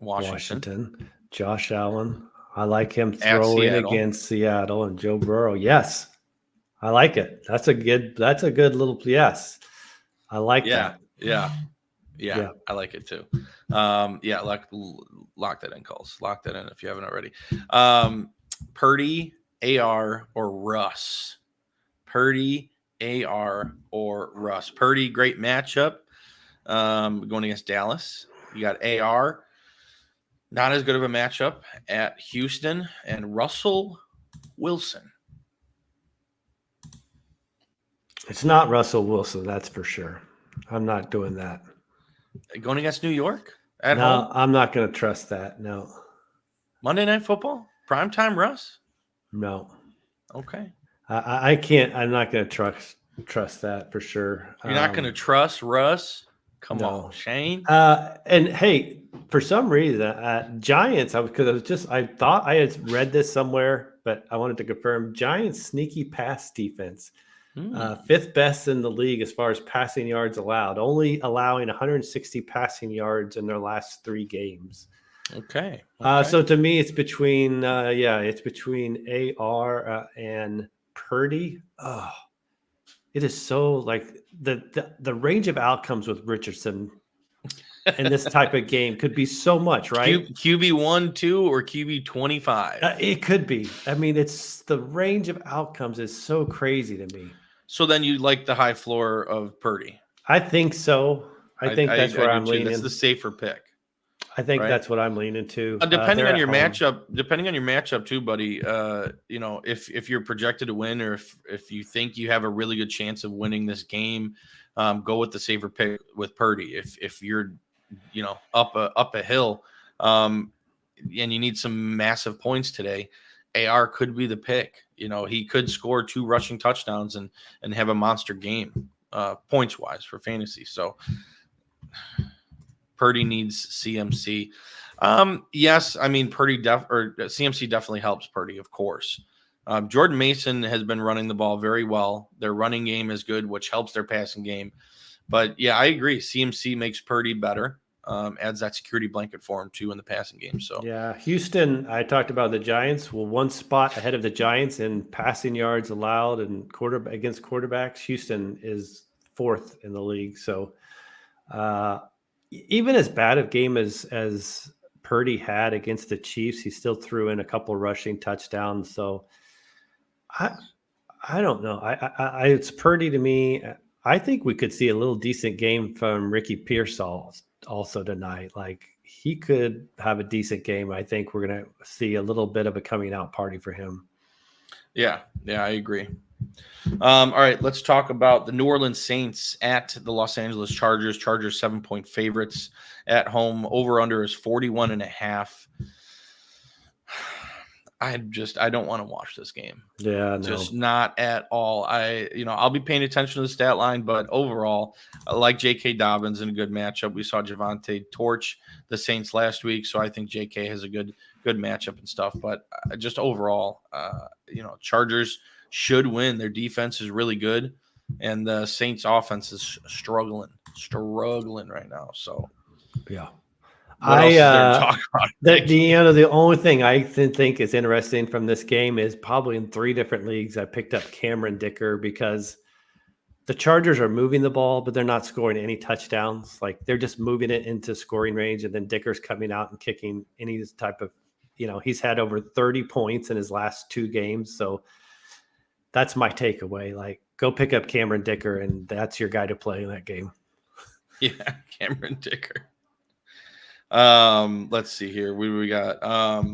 Washington. Josh Allen, I like him throwing against Seattle, and Joe Burrow. Yes, I like it. That's a good little yes. I like that. Yeah, I like it too. Lock that in, Coles. Lock that in if you haven't already. Purdy, AR, or Russ? Purdy, AR, or Russ? Purdy, great matchup. Going against Dallas. You got AR, not as good of a matchup at Houston, and Russell Wilson. It's not Russell Wilson, that's for sure. I'm not doing that. Going against New York at home? I'm not going to trust that. No. Monday Night Football? Primetime Russ? No. Okay. I can't. I'm not going to trust that for sure. You're not going to trust Russ? Come on, Shane. And hey, for some reason, Giants. I thought I had read this somewhere, but I wanted to confirm. Giants sneaky pass defense, 5th best in the league as far as passing yards allowed, only allowing 160 passing yards in their last 3 games. Okay. So to me, it's between AR and Purdy. Oh. It is so the range of outcomes with Richardson in this type of game could be so much, right? QB 1-2 or QB 25. It could be. I mean, it's the range of outcomes is so crazy to me. So then you like the high floor of Purdy? I think so. I think that's where I'm leaning. That's the safer pick. I think that's what I'm leaning to. Depending on your matchup too, buddy. If you're projected to win, or if you think you have a really good chance of winning this game, go with the safer pick with Purdy. If you're, up a hill, and you need some massive points today, AR could be the pick. He could score 2 rushing touchdowns and have a monster game, points wise for fantasy. So Purdy needs CMC. Yes, I mean CMC definitely helps Purdy, of course. Jordan Mason has been running the ball very well. Their running game is good, which helps their passing game. But yeah, I agree. CMC makes Purdy better. Adds that security blanket for him too in the passing game. So yeah, Houston. I talked about the Giants. Well, 1 spot ahead of the Giants in passing yards allowed and against quarterbacks. Houston is 4th in the league. So. Even as bad a game as Purdy had against the Chiefs, he still threw in a couple rushing touchdowns. So I don't know. It's Purdy to me. I think we could see a little decent game from Ricky Pearsall also tonight. Like he could have a decent game. I think we're going to see a little bit of a coming out party for him. Yeah, I agree. All right, let's talk about the New Orleans Saints at the Los Angeles Chargers. Chargers 7-point favorites at home. Over under is 41.5. I don't want to watch this game. Yeah, no. Just not at all. I'll be paying attention to the stat line, but overall, I like J.K. Dobbins in a good matchup. We saw Javonte torch the Saints last week, so I think J.K. has a good matchup and stuff. But just overall, Chargers should win. Their defense is really good, and the Saints offense is struggling right now. So yeah. The only thing I think is interesting from this game is probably in 3 different leagues I picked up Cameron Dicker because the Chargers are moving the ball, but they're not scoring any touchdowns. Like they're just moving it into scoring range, and then Dicker's coming out and kicking any type of he's had over 30 points in his last 2 games. So that's my takeaway. Like, go pick up Cameron Dicker, and that's your guy to play in that game. Yeah, Cameron Dicker. Let's see here. We got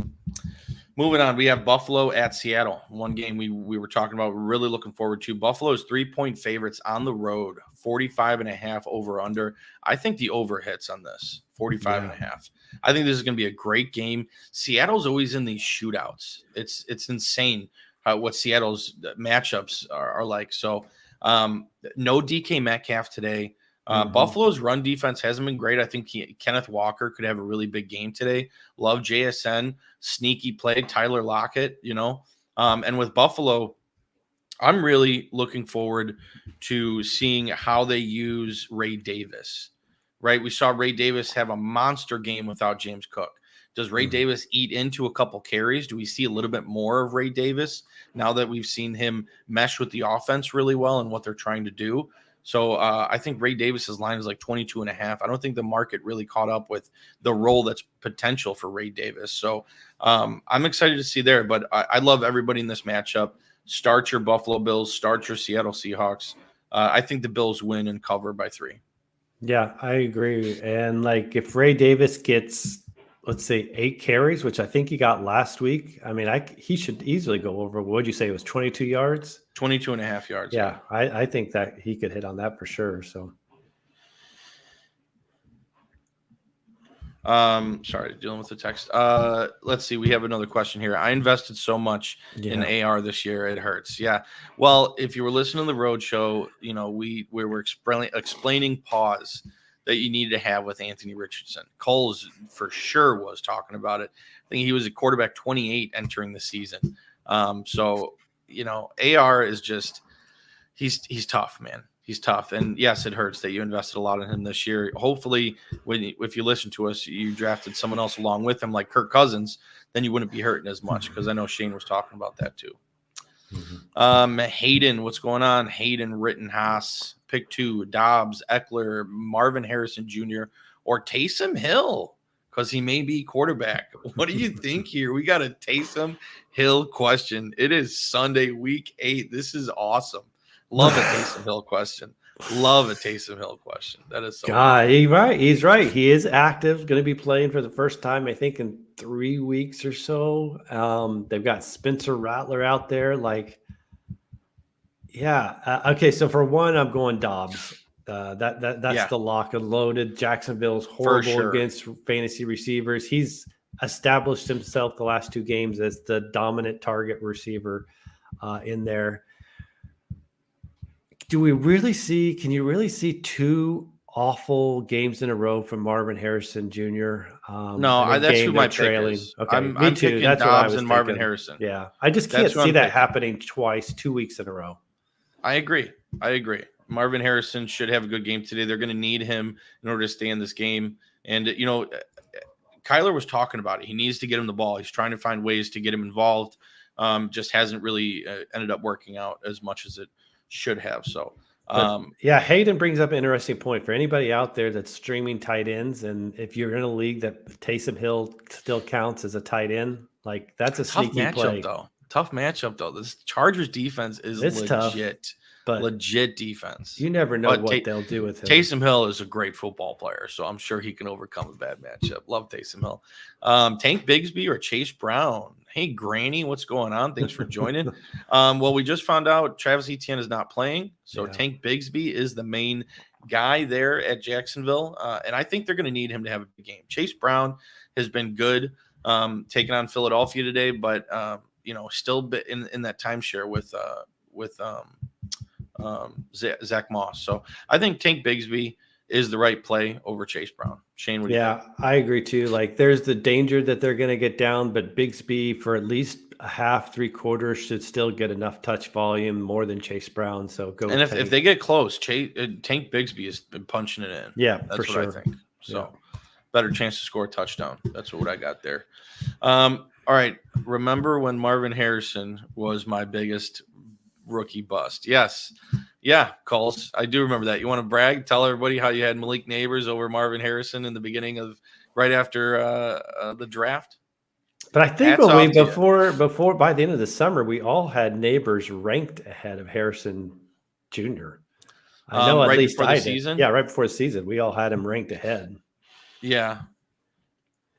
moving on. We have Buffalo at Seattle. One game we were talking about. We're really looking forward to. Buffalo is 3-point favorites on the road, 45.5 over under. I think the over hits on this, 45.5. I think this is going to be a great game. Seattle's always in these shootouts. It's insane what Seattle's matchups are like. So no DK Metcalf today. Buffalo's run defense hasn't been great. I think Kenneth Walker could have a really big game today. Love JSN, sneaky play, Tyler Lockett, and with Buffalo, I'm really looking forward to seeing how they use Ray Davis, right? We saw Ray Davis have a monster game without James Cook. Does Ray Davis eat into a couple carries? Do we see a little bit more of Ray Davis now that we've seen him mesh with the offense really well and what they're trying to do? So I think Ray Davis's line is like 22.5. I don't think the market really caught up with the role that's potential for Ray Davis. So I'm excited to see there, but I love everybody in this matchup. Start your Buffalo Bills, start your Seattle Seahawks. I think the Bills win and cover by 3. Yeah, I agree. And like, if Ray Davis gets, let's say, 8 carries, which I think he got last week, I mean, he should easily go over. What would you say it was, 22 yards? 22.5 yards. Yeah, I think that he could hit on that for sure. So, sorry, dealing with the text. Let's see. We have another question here. I invested so much in AR this year, it hurts. Yeah. Well, if you were listening to the road show, we were explaining pause that you needed to have with Anthony Richardson. Coles for sure was talking about it. I think he was a quarterback 28 entering the season. So, AR is just, he's tough, man. He's tough. And yes, it hurts that you invested a lot in him this year. Hopefully, if you listen to us, you drafted someone else along with him, like Kirk Cousins, then you wouldn't be hurting as much, because I know Shane was talking about that too. Hayden, what's going on? Hayden Rittenhouse, pick 2, Dobbs, Eckler, Marvin Harrison Jr., or Taysom Hill, because he may be quarterback. What do you think here? We got a Taysom Hill question. It is Sunday, week 8. This is awesome. Love a Taysom Hill question. Love a Taysom Hill question. That is so God, he's right. He is active, going to be playing for the first time, I think, in 3 weeks or so. They've got Spencer Rattler out there. Okay, so for one, I'm going Dobbs. That's the lock and loaded. Jacksonville's horrible against fantasy receivers. He's established himself the last 2 games as the dominant target receiver in there. Can you really see 2 awful games in a row from Marvin Harrison Jr.? No, that's who my trailing is. Okay, I'm too. picking That's Dobbs and Marvin Harrison. Yeah, I just can't see that happening twice, 2 weeks in a row. I agree. Marvin Harrison should have a good game today. They're going to need him in order to stay in this game. And, Kyler was talking about it. He needs to get him the ball. He's trying to find ways to get him involved. Just hasn't really ended up working out as much as it should have. So, Hayden brings up an interesting point for anybody out there that's streaming tight ends. And if you're in a league that Taysom Hill still counts as a tight end, like, that's a sneaky play. Tough matchup, though. This Chargers defense is legit. But legit defense. You never know what they'll do with him. Taysom Hill is a great football player, so I'm sure he can overcome a bad matchup. Love Taysom Hill. Tank Bigsby or Chase Brown? Hey, Granny, what's going on? Thanks for joining. Well, we just found out Travis Etienne is not playing, so Tank Bigsby is the main guy there at Jacksonville, and I think they're going to need him to have a big game. Chase Brown has been good, taking on Philadelphia today, but still in that timeshare with Zach Moss. So I think Tank Bigsby is the right play over Chase Brown. Shane, what do you think? I agree too. Like, there's the danger that they're going to get down, but Bigsby for at least a half, 3/4 should still get enough touch volume more than Chase Brown. So go. And if they get close, Tank Bigsby has been punching it in. Yeah, that's for what sure. I think. So better chance to score a touchdown. That's what I got there. All right. Remember when Marvin Harrison was my biggest rookie bust? Yes. Yeah, Coles. I do remember that. You want to brag? Tell everybody how you had Malik Neighbors over Marvin Harrison in the beginning of right after the draft. But I think Hats when we off to you. before by the end of the summer, we all had neighbors ranked ahead of Harrison Jr. I know at Right least before the I did. season. Yeah, right before the season, we all had him ranked ahead. Yeah.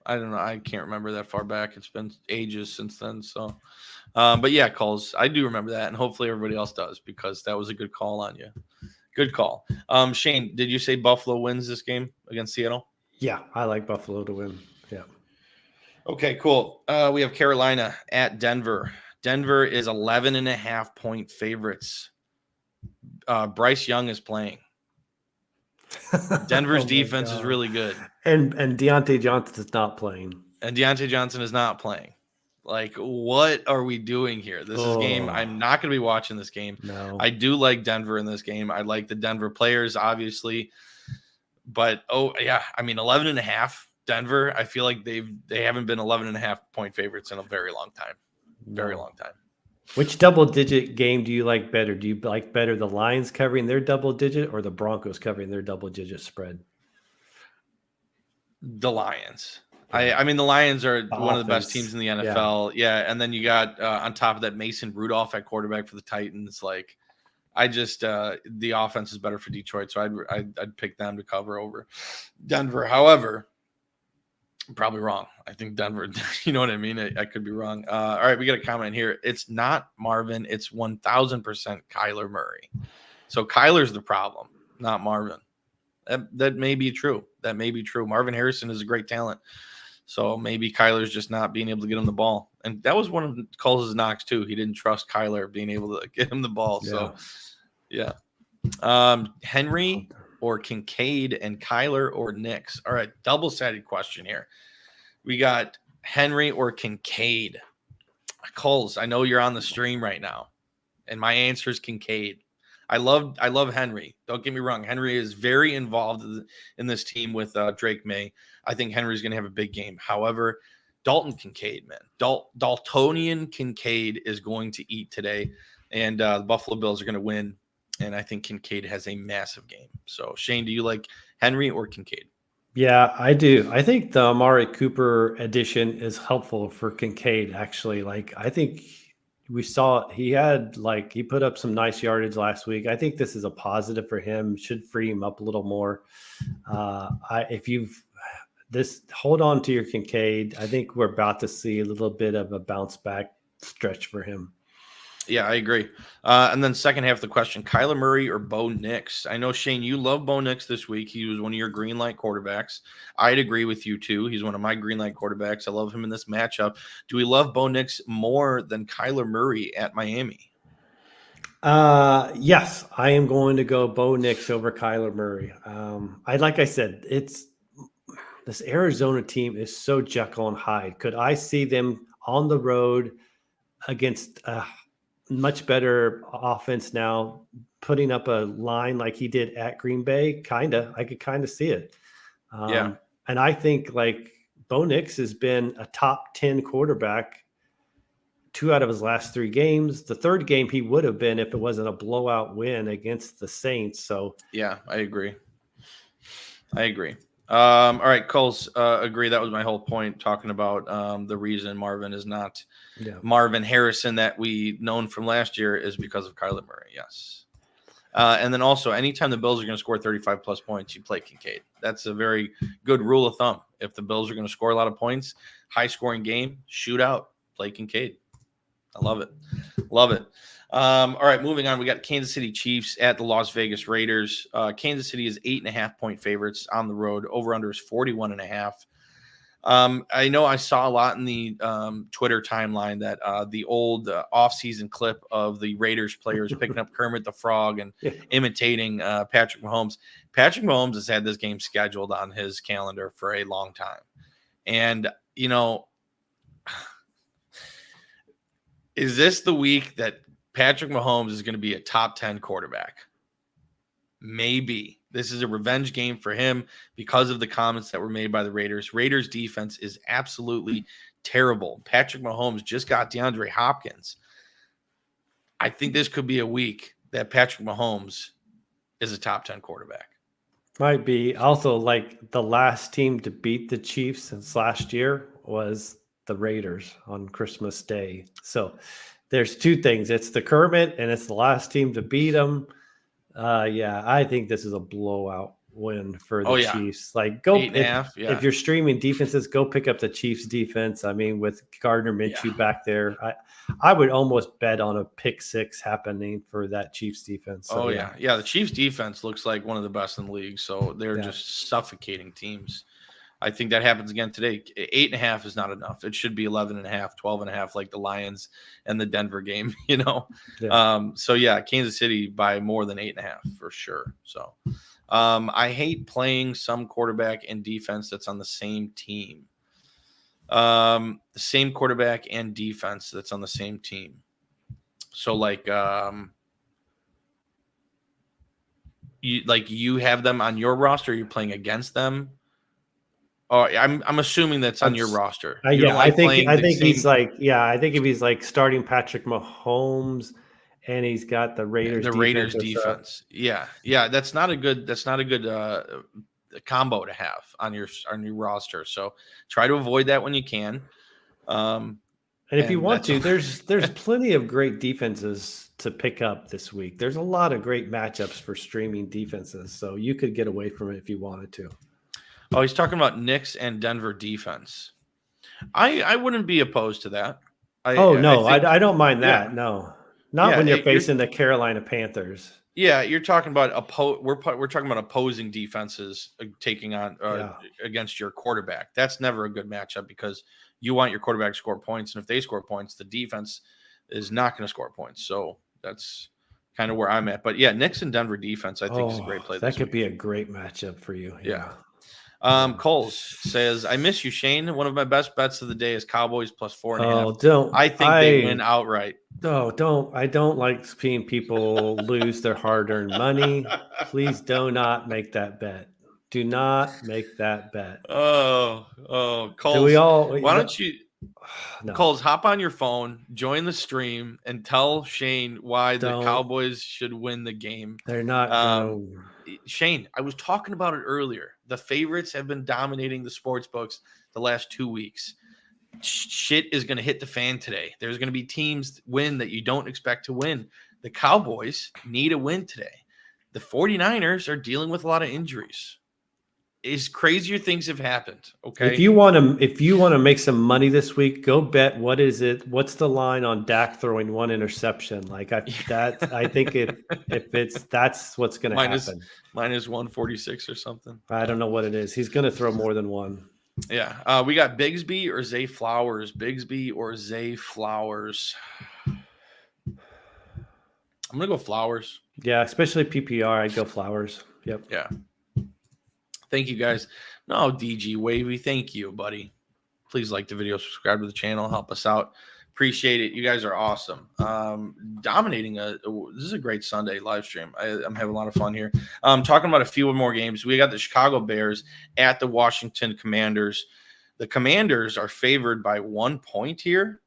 I don't know. I can't remember that far back. It's been ages since then. So, but yeah, calls. I do remember that, and hopefully everybody else does because that was a good call on you. Good call. Shane, did you say Buffalo wins this game against Seattle? Yeah, I like Buffalo to win. Yeah. Okay, cool. We have Carolina at Denver. Denver is 11.5-point favorites. Bryce Young is playing. Denver's defense is really good. And Deontay Johnson is not playing. And Deontay Johnson is not playing. Like, what are we doing here? This is a game. I'm not going to be watching this game. No. I do like Denver in this game. I like the Denver players, obviously. But, 11.5 Denver. I feel like they haven't been 11.5-point favorites in a very long time. Very long time. Which double-digit game do you like better? Do you like better the Lions covering their double-digit or the Broncos covering their double-digit spread? The Lions. I mean, the Lions are one of the best teams in the NFL. Yeah. And then you got on top of that Mason Rudolph at quarterback for the Titans. Like, the offense is better for Detroit, so I'd pick them to cover over Denver. However, I'm probably wrong. I think Denver. You know what I mean? I could be wrong. All right, we got a comment here. It's not Marvin. It's 1,000% Kyler Murray. So Kyler's the problem, not Marvin. That may be true. That may be true. Marvin Harrison is a great talent. So maybe Kyler's just not being able to get him the ball. And that was one of Coles' knocks, too. He didn't trust Kyler being able to get him the ball. Yeah. So, yeah. Henry or Kincaid and Kyler or Nix? All right, double-sided question here. We got Henry or Kincaid. Coles, I know you're on the stream right now, and my answer is Kincaid. I love Henry. Don't get me wrong. Henry is very involved in this team with Drake May. I think Henry's going to have a big game. However, Dalton Kincaid, man. Daltonian Kincaid is going to eat today, and the Buffalo Bills are going to win, and I think Kincaid has a massive game. So, Shane, do you like Henry or Kincaid? Yeah, I do. I think the Amari Cooper addition is helpful for Kincaid, actually. Like, I think we saw he put up some nice yardage last week. I think this is a positive for him. Should free him up a little more. Hold on to your Kincaid. I think we're about to see a little bit of a bounce back stretch for him. Yeah, I agree. And then second half of the question, Kyler Murray or Bo Nix? I know, Shane, you love Bo Nix this week. He was one of your green light quarterbacks. I'd agree with you, too. He's one of my green light quarterbacks. I love him in this matchup. Do we love Bo Nix more than Kyler Murray at Miami? Yes, I am going to go Bo Nix over Kyler Murray. Like I said, this Arizona team is so Jekyll and Hyde. Could I see them on the road against much better offense now, putting up a line like he did at Green Bay? I could kind of see it. Yeah. And I think like Bo Nix has been a top 10 quarterback 2 out of his last 3 games. The third game he would have been if it wasn't a blowout win against the Saints. So yeah, I agree. All right, Coles, agree. That was my whole point, talking about the reason Marvin is not Marvin Harrison that we known from last year is because of Kyler Murray. Yes. And then also, anytime the Bills are going to score 35-plus points, you play Kincaid. That's a very good rule of thumb. If the Bills are going to score a lot of points, high-scoring game, shootout, play Kincaid. I love it. Love it. All right, moving on. We got Kansas City Chiefs at the Las Vegas Raiders. Kansas City is 8.5-point favorites on the road. Over-under is 41.5. I know I saw a lot in the Twitter timeline that the old off-season clip of the Raiders players picking up Kermit the Frog and imitating Patrick Mahomes. Patrick Mahomes has had this game scheduled on his calendar for a long time. And, is this the week that Patrick Mahomes is going to be a top 10 quarterback? Maybe. This is a revenge game for him because of the comments that were made by the Raiders. Raiders defense is absolutely terrible. Patrick Mahomes just got DeAndre Hopkins. I think this could be a week that Patrick Mahomes is a top 10 quarterback. Might be. Also, like the last team to beat the Chiefs since last year was the Raiders on Christmas Day. So there's two things. It's the Kermit, and it's the last team to beat them. Yeah, I think this is a blowout win for the Chiefs. Like, go 8.5, if you're streaming defenses, go pick up the Chiefs defense. I mean, with Gardner Minshew back there, I would almost bet on a pick six happening for that Chiefs defense. So, yeah. The Chiefs defense looks like one of the best in the league. So they're just suffocating teams. I think that happens again today. 8.5 is not enough. It should be 11.5, 12.5, like the Lions and the Denver game, you know? Yeah. Kansas City by more than 8.5 for sure. So I hate playing some quarterback and defense that's on the same team. The same quarterback and defense that's on the same team. So you have them on your roster, you're playing against them. Oh, I'm assuming that's on your roster. I think he's I think if he's like starting Patrick Mahomes and he's got the Raiders defense. Yeah. That's not a good combo to have on your roster. So try to avoid that when you can. And if you want to, there's plenty of great defenses to pick up this week. There's a lot of great matchups for streaming defenses, so you could get away from it if you wanted to. Oh, he's talking about Knicks and Denver defense. I wouldn't be opposed to that. I don't mind that. No, not when you're facing the Carolina Panthers. Yeah, you're talking about we're talking about opposing defenses taking on against your quarterback. That's never a good matchup because you want your quarterback to score points, and if they score points, the defense is not going to score points. So that's kind of where I'm at. But yeah, Knicks and Denver defense, I think is a great play. That could be a great matchup for you. Yeah. Coles says, I miss you, Shane. One of my best bets of the day is Cowboys plus 4.5. I think they win outright. No, I don't like seeing people lose their hard-earned money. Please do not make that bet. Do not make that bet. Oh, Coles. Why don't you, Coles, hop on your phone, join the stream, and tell Shane why the Cowboys should win the game. They're not. Shane, I was talking about it earlier. The favorites have been dominating the sports books the last 2 weeks. Shit is going to hit the fan today. There's going to be teams win that you don't expect to win. The Cowboys need a win today. The 49ers are dealing with a lot of injuries. Crazier things have happened. Okay. If you want to make some money this week, go bet. What is it? What's the line on Dak throwing one interception? I think that's what's going to happen. Minus 146 or something. I don't know what it is. He's going to throw more than one. Yeah. We got Bigsby or Zay Flowers. Bigsby or Zay Flowers. I'm going to go Flowers. Yeah, especially PPR. I'd go Flowers. Yep. Yeah. Thank you, guys. No, DG Wavy, thank you, buddy. Please like the video, subscribe to the channel, help us out. Appreciate it. You guys are awesome. Dominating. This is a great Sunday live stream. I'm having a lot of fun here. Talking about a few more games. We got the Chicago Bears at the Washington Commanders. The Commanders are favored by 1 point here.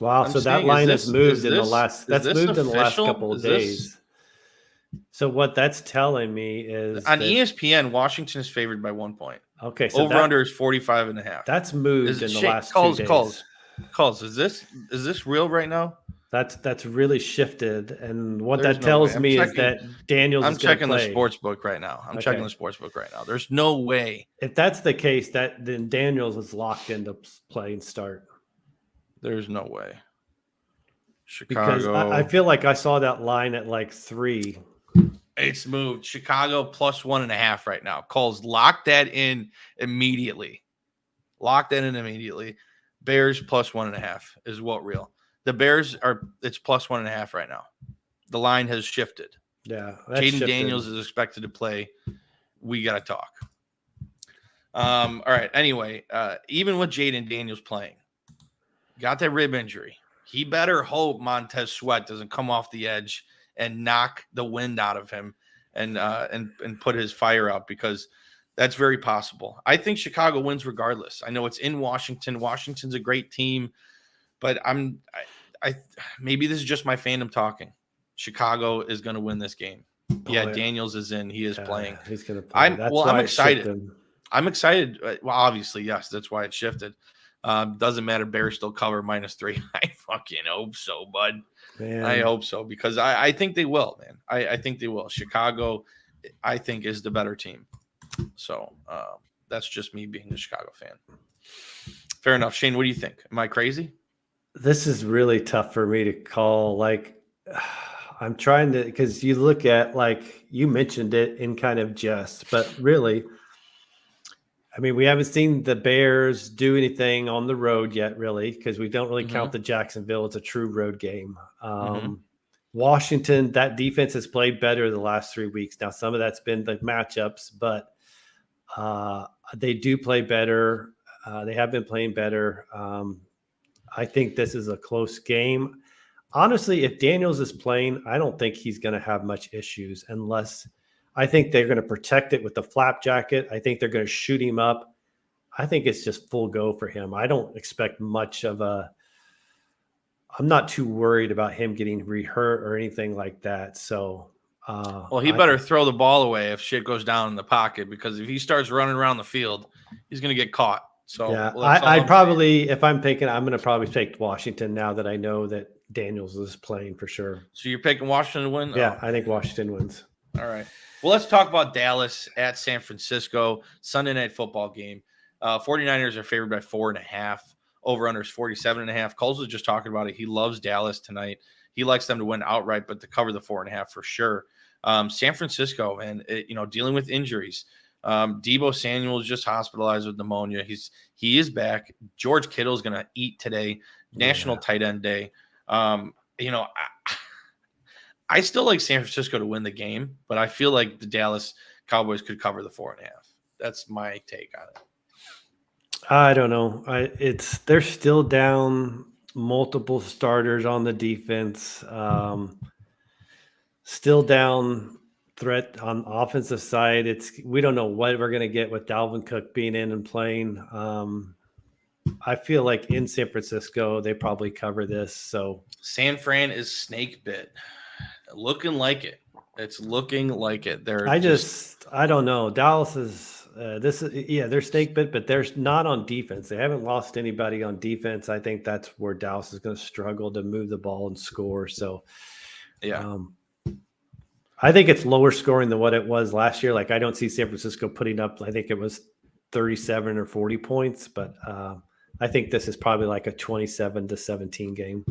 Wow, so that line has moved in the last couple of days. So what that's telling me is on ESPN, Washington is favored by 1 point. Okay, so over-under is 45.5. That's moved in the last 2 days. Calls. Is this real right now? That's really shifted, and what that tells me is that Daniels. I'm checking the sports book right now. There's no way. If that's the case, then Daniels is locked into play and start. There's no way. Chicago. Because I feel like I saw that line at like 3. It's moved. Chicago plus 1.5 right now. Coles, lock that in immediately. Bears plus 1.5 is what real. The Bears it's plus 1.5 right now. The line has shifted. Yeah. Jaden Daniels is expected to play. We got to talk. All right. Anyway, even with Jaden Daniels playing, got that rib injury. He better hope Montez Sweat doesn't come off the edge and knock the wind out of him and put his fire out, because that's very possible. I think Chicago wins regardless. I know it's in Washington. Washington's a great team, but I maybe this is just my fandom talking. Chicago is going to win this game. Daniels is in. He is playing. He's going to play. I'm excited. I'm excited. Well, obviously, yes, that's why it shifted. Doesn't matter. Bears still cover -3. I fucking hope so, bud. Man. I hope so, because I think they will, man. I think they will. Chicago, I think, is the better team. So that's just me being a Chicago fan. Fair enough. Shane, what do you think? Am I crazy? This is really tough for me to call. Like, I'm trying to, because you look at, like, you mentioned it in kind of jest, but really, I mean, we haven't seen the Bears do anything on the road yet, really, because we don't really count the Jacksonville as a true road game. Washington, that defense has played better the last 3 weeks. Now, some of that's been the matchups, but they do play better. They have been playing better. I think this is a close game. Honestly, if Daniels is playing, I don't think he's going to have much issues, unless I think they're going to protect it with the flap jacket. I think they're going to shoot him up. I think it's just full go for him. I don't expect much of a – I'm not too worried about him getting re-hurt or anything like that. So well, he better throw the ball away if shit goes down in the pocket, because if he starts running around the field, he's going to get caught. So yeah, I'd probably, if I'm picking, I'm going to probably take Washington now that I know that Daniels is playing for sure. So you're picking Washington to win? Yeah, I think Washington wins. All right. Well, let's talk about Dallas at San Francisco, Sunday night football game. 49ers are favored by 4.5. Over-under is 47.5. Coles was just talking about it. He loves Dallas tonight. He likes them to win outright, but to cover the 4.5 for sure. San Francisco, and dealing with injuries. Deebo Samuel is just hospitalized with pneumonia. He is back. George Kittle is going to eat today. National Tight End Day. I still like San Francisco to win the game, but I feel like the Dallas Cowboys could cover the 4.5. That's my take on it. I don't know. They're still down multiple starters on the defense. Still down threat on the offensive side. We don't know what we're going to get with Dalvin Cook being in and playing. I feel like in San Francisco, they probably cover this. So San Fran is snake bit. Looking like it. It's looking like it. I don't know. Dallas is they're snake bit, but they're not on defense. They haven't lost anybody on defense. I think that's where Dallas is going to struggle to move the ball and score. So yeah. I think it's lower scoring than what it was last year. Like, I don't see San Francisco putting up, I think it was 37 or 40 points, but I think this is probably like a 27-17 game.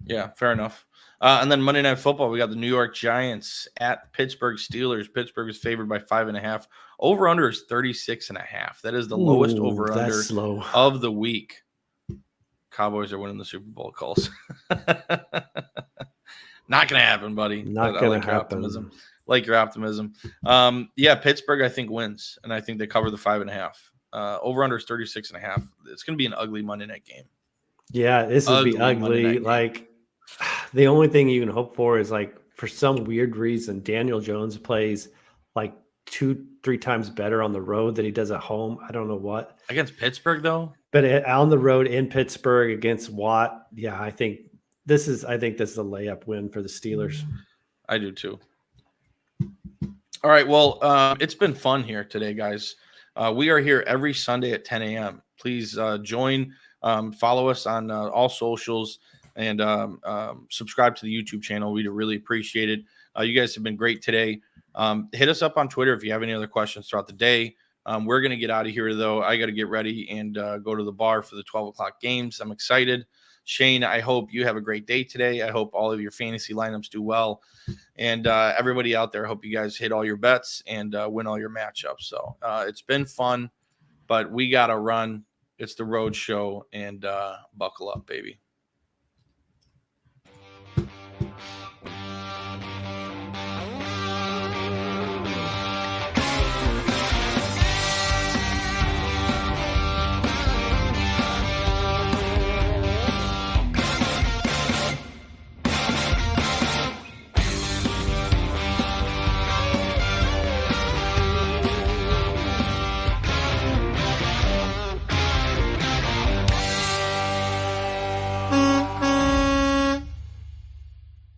Yeah, fair enough. And then Monday Night Football, we got the New York Giants at Pittsburgh Steelers. Pittsburgh is favored by 5.5. Over-under is 36.5. That is the lowest over-under of the week. Cowboys are winning the Super Bowl, calls. Not going to happen, buddy. Not going to happen. Like your optimism. Pittsburgh, I think, wins, and I think they cover the 5.5. Over-under is 36.5. It's going to be an ugly Monday night game. Yeah, this would be ugly. Like, the only thing you can hope for is, like, for some weird reason, Daniel Jones plays like 2-3 times better on the road than he does at home. I don't know what. Against Pittsburgh, though? But on the road in Pittsburgh against Watt, yeah, I think this is a layup win for the Steelers. I do too. All right, well, it's been fun here today, guys. We are here every Sunday at 10 a.m. Please join, follow us on all socials, and subscribe to the YouTube channel. We'd really appreciate it. You guys have been great today. Hit us up on Twitter if you have any other questions throughout the day. We're going to get out of here, though. I got to get ready and go to the bar for the 12 o'clock games. I'm excited. Shane, I hope you have a great day today. I hope all of your fantasy lineups do well. And everybody out there, I hope you guys hit all your bets and win all your matchups. So it's been fun, but we got to run. It's the road show, and buckle up, baby.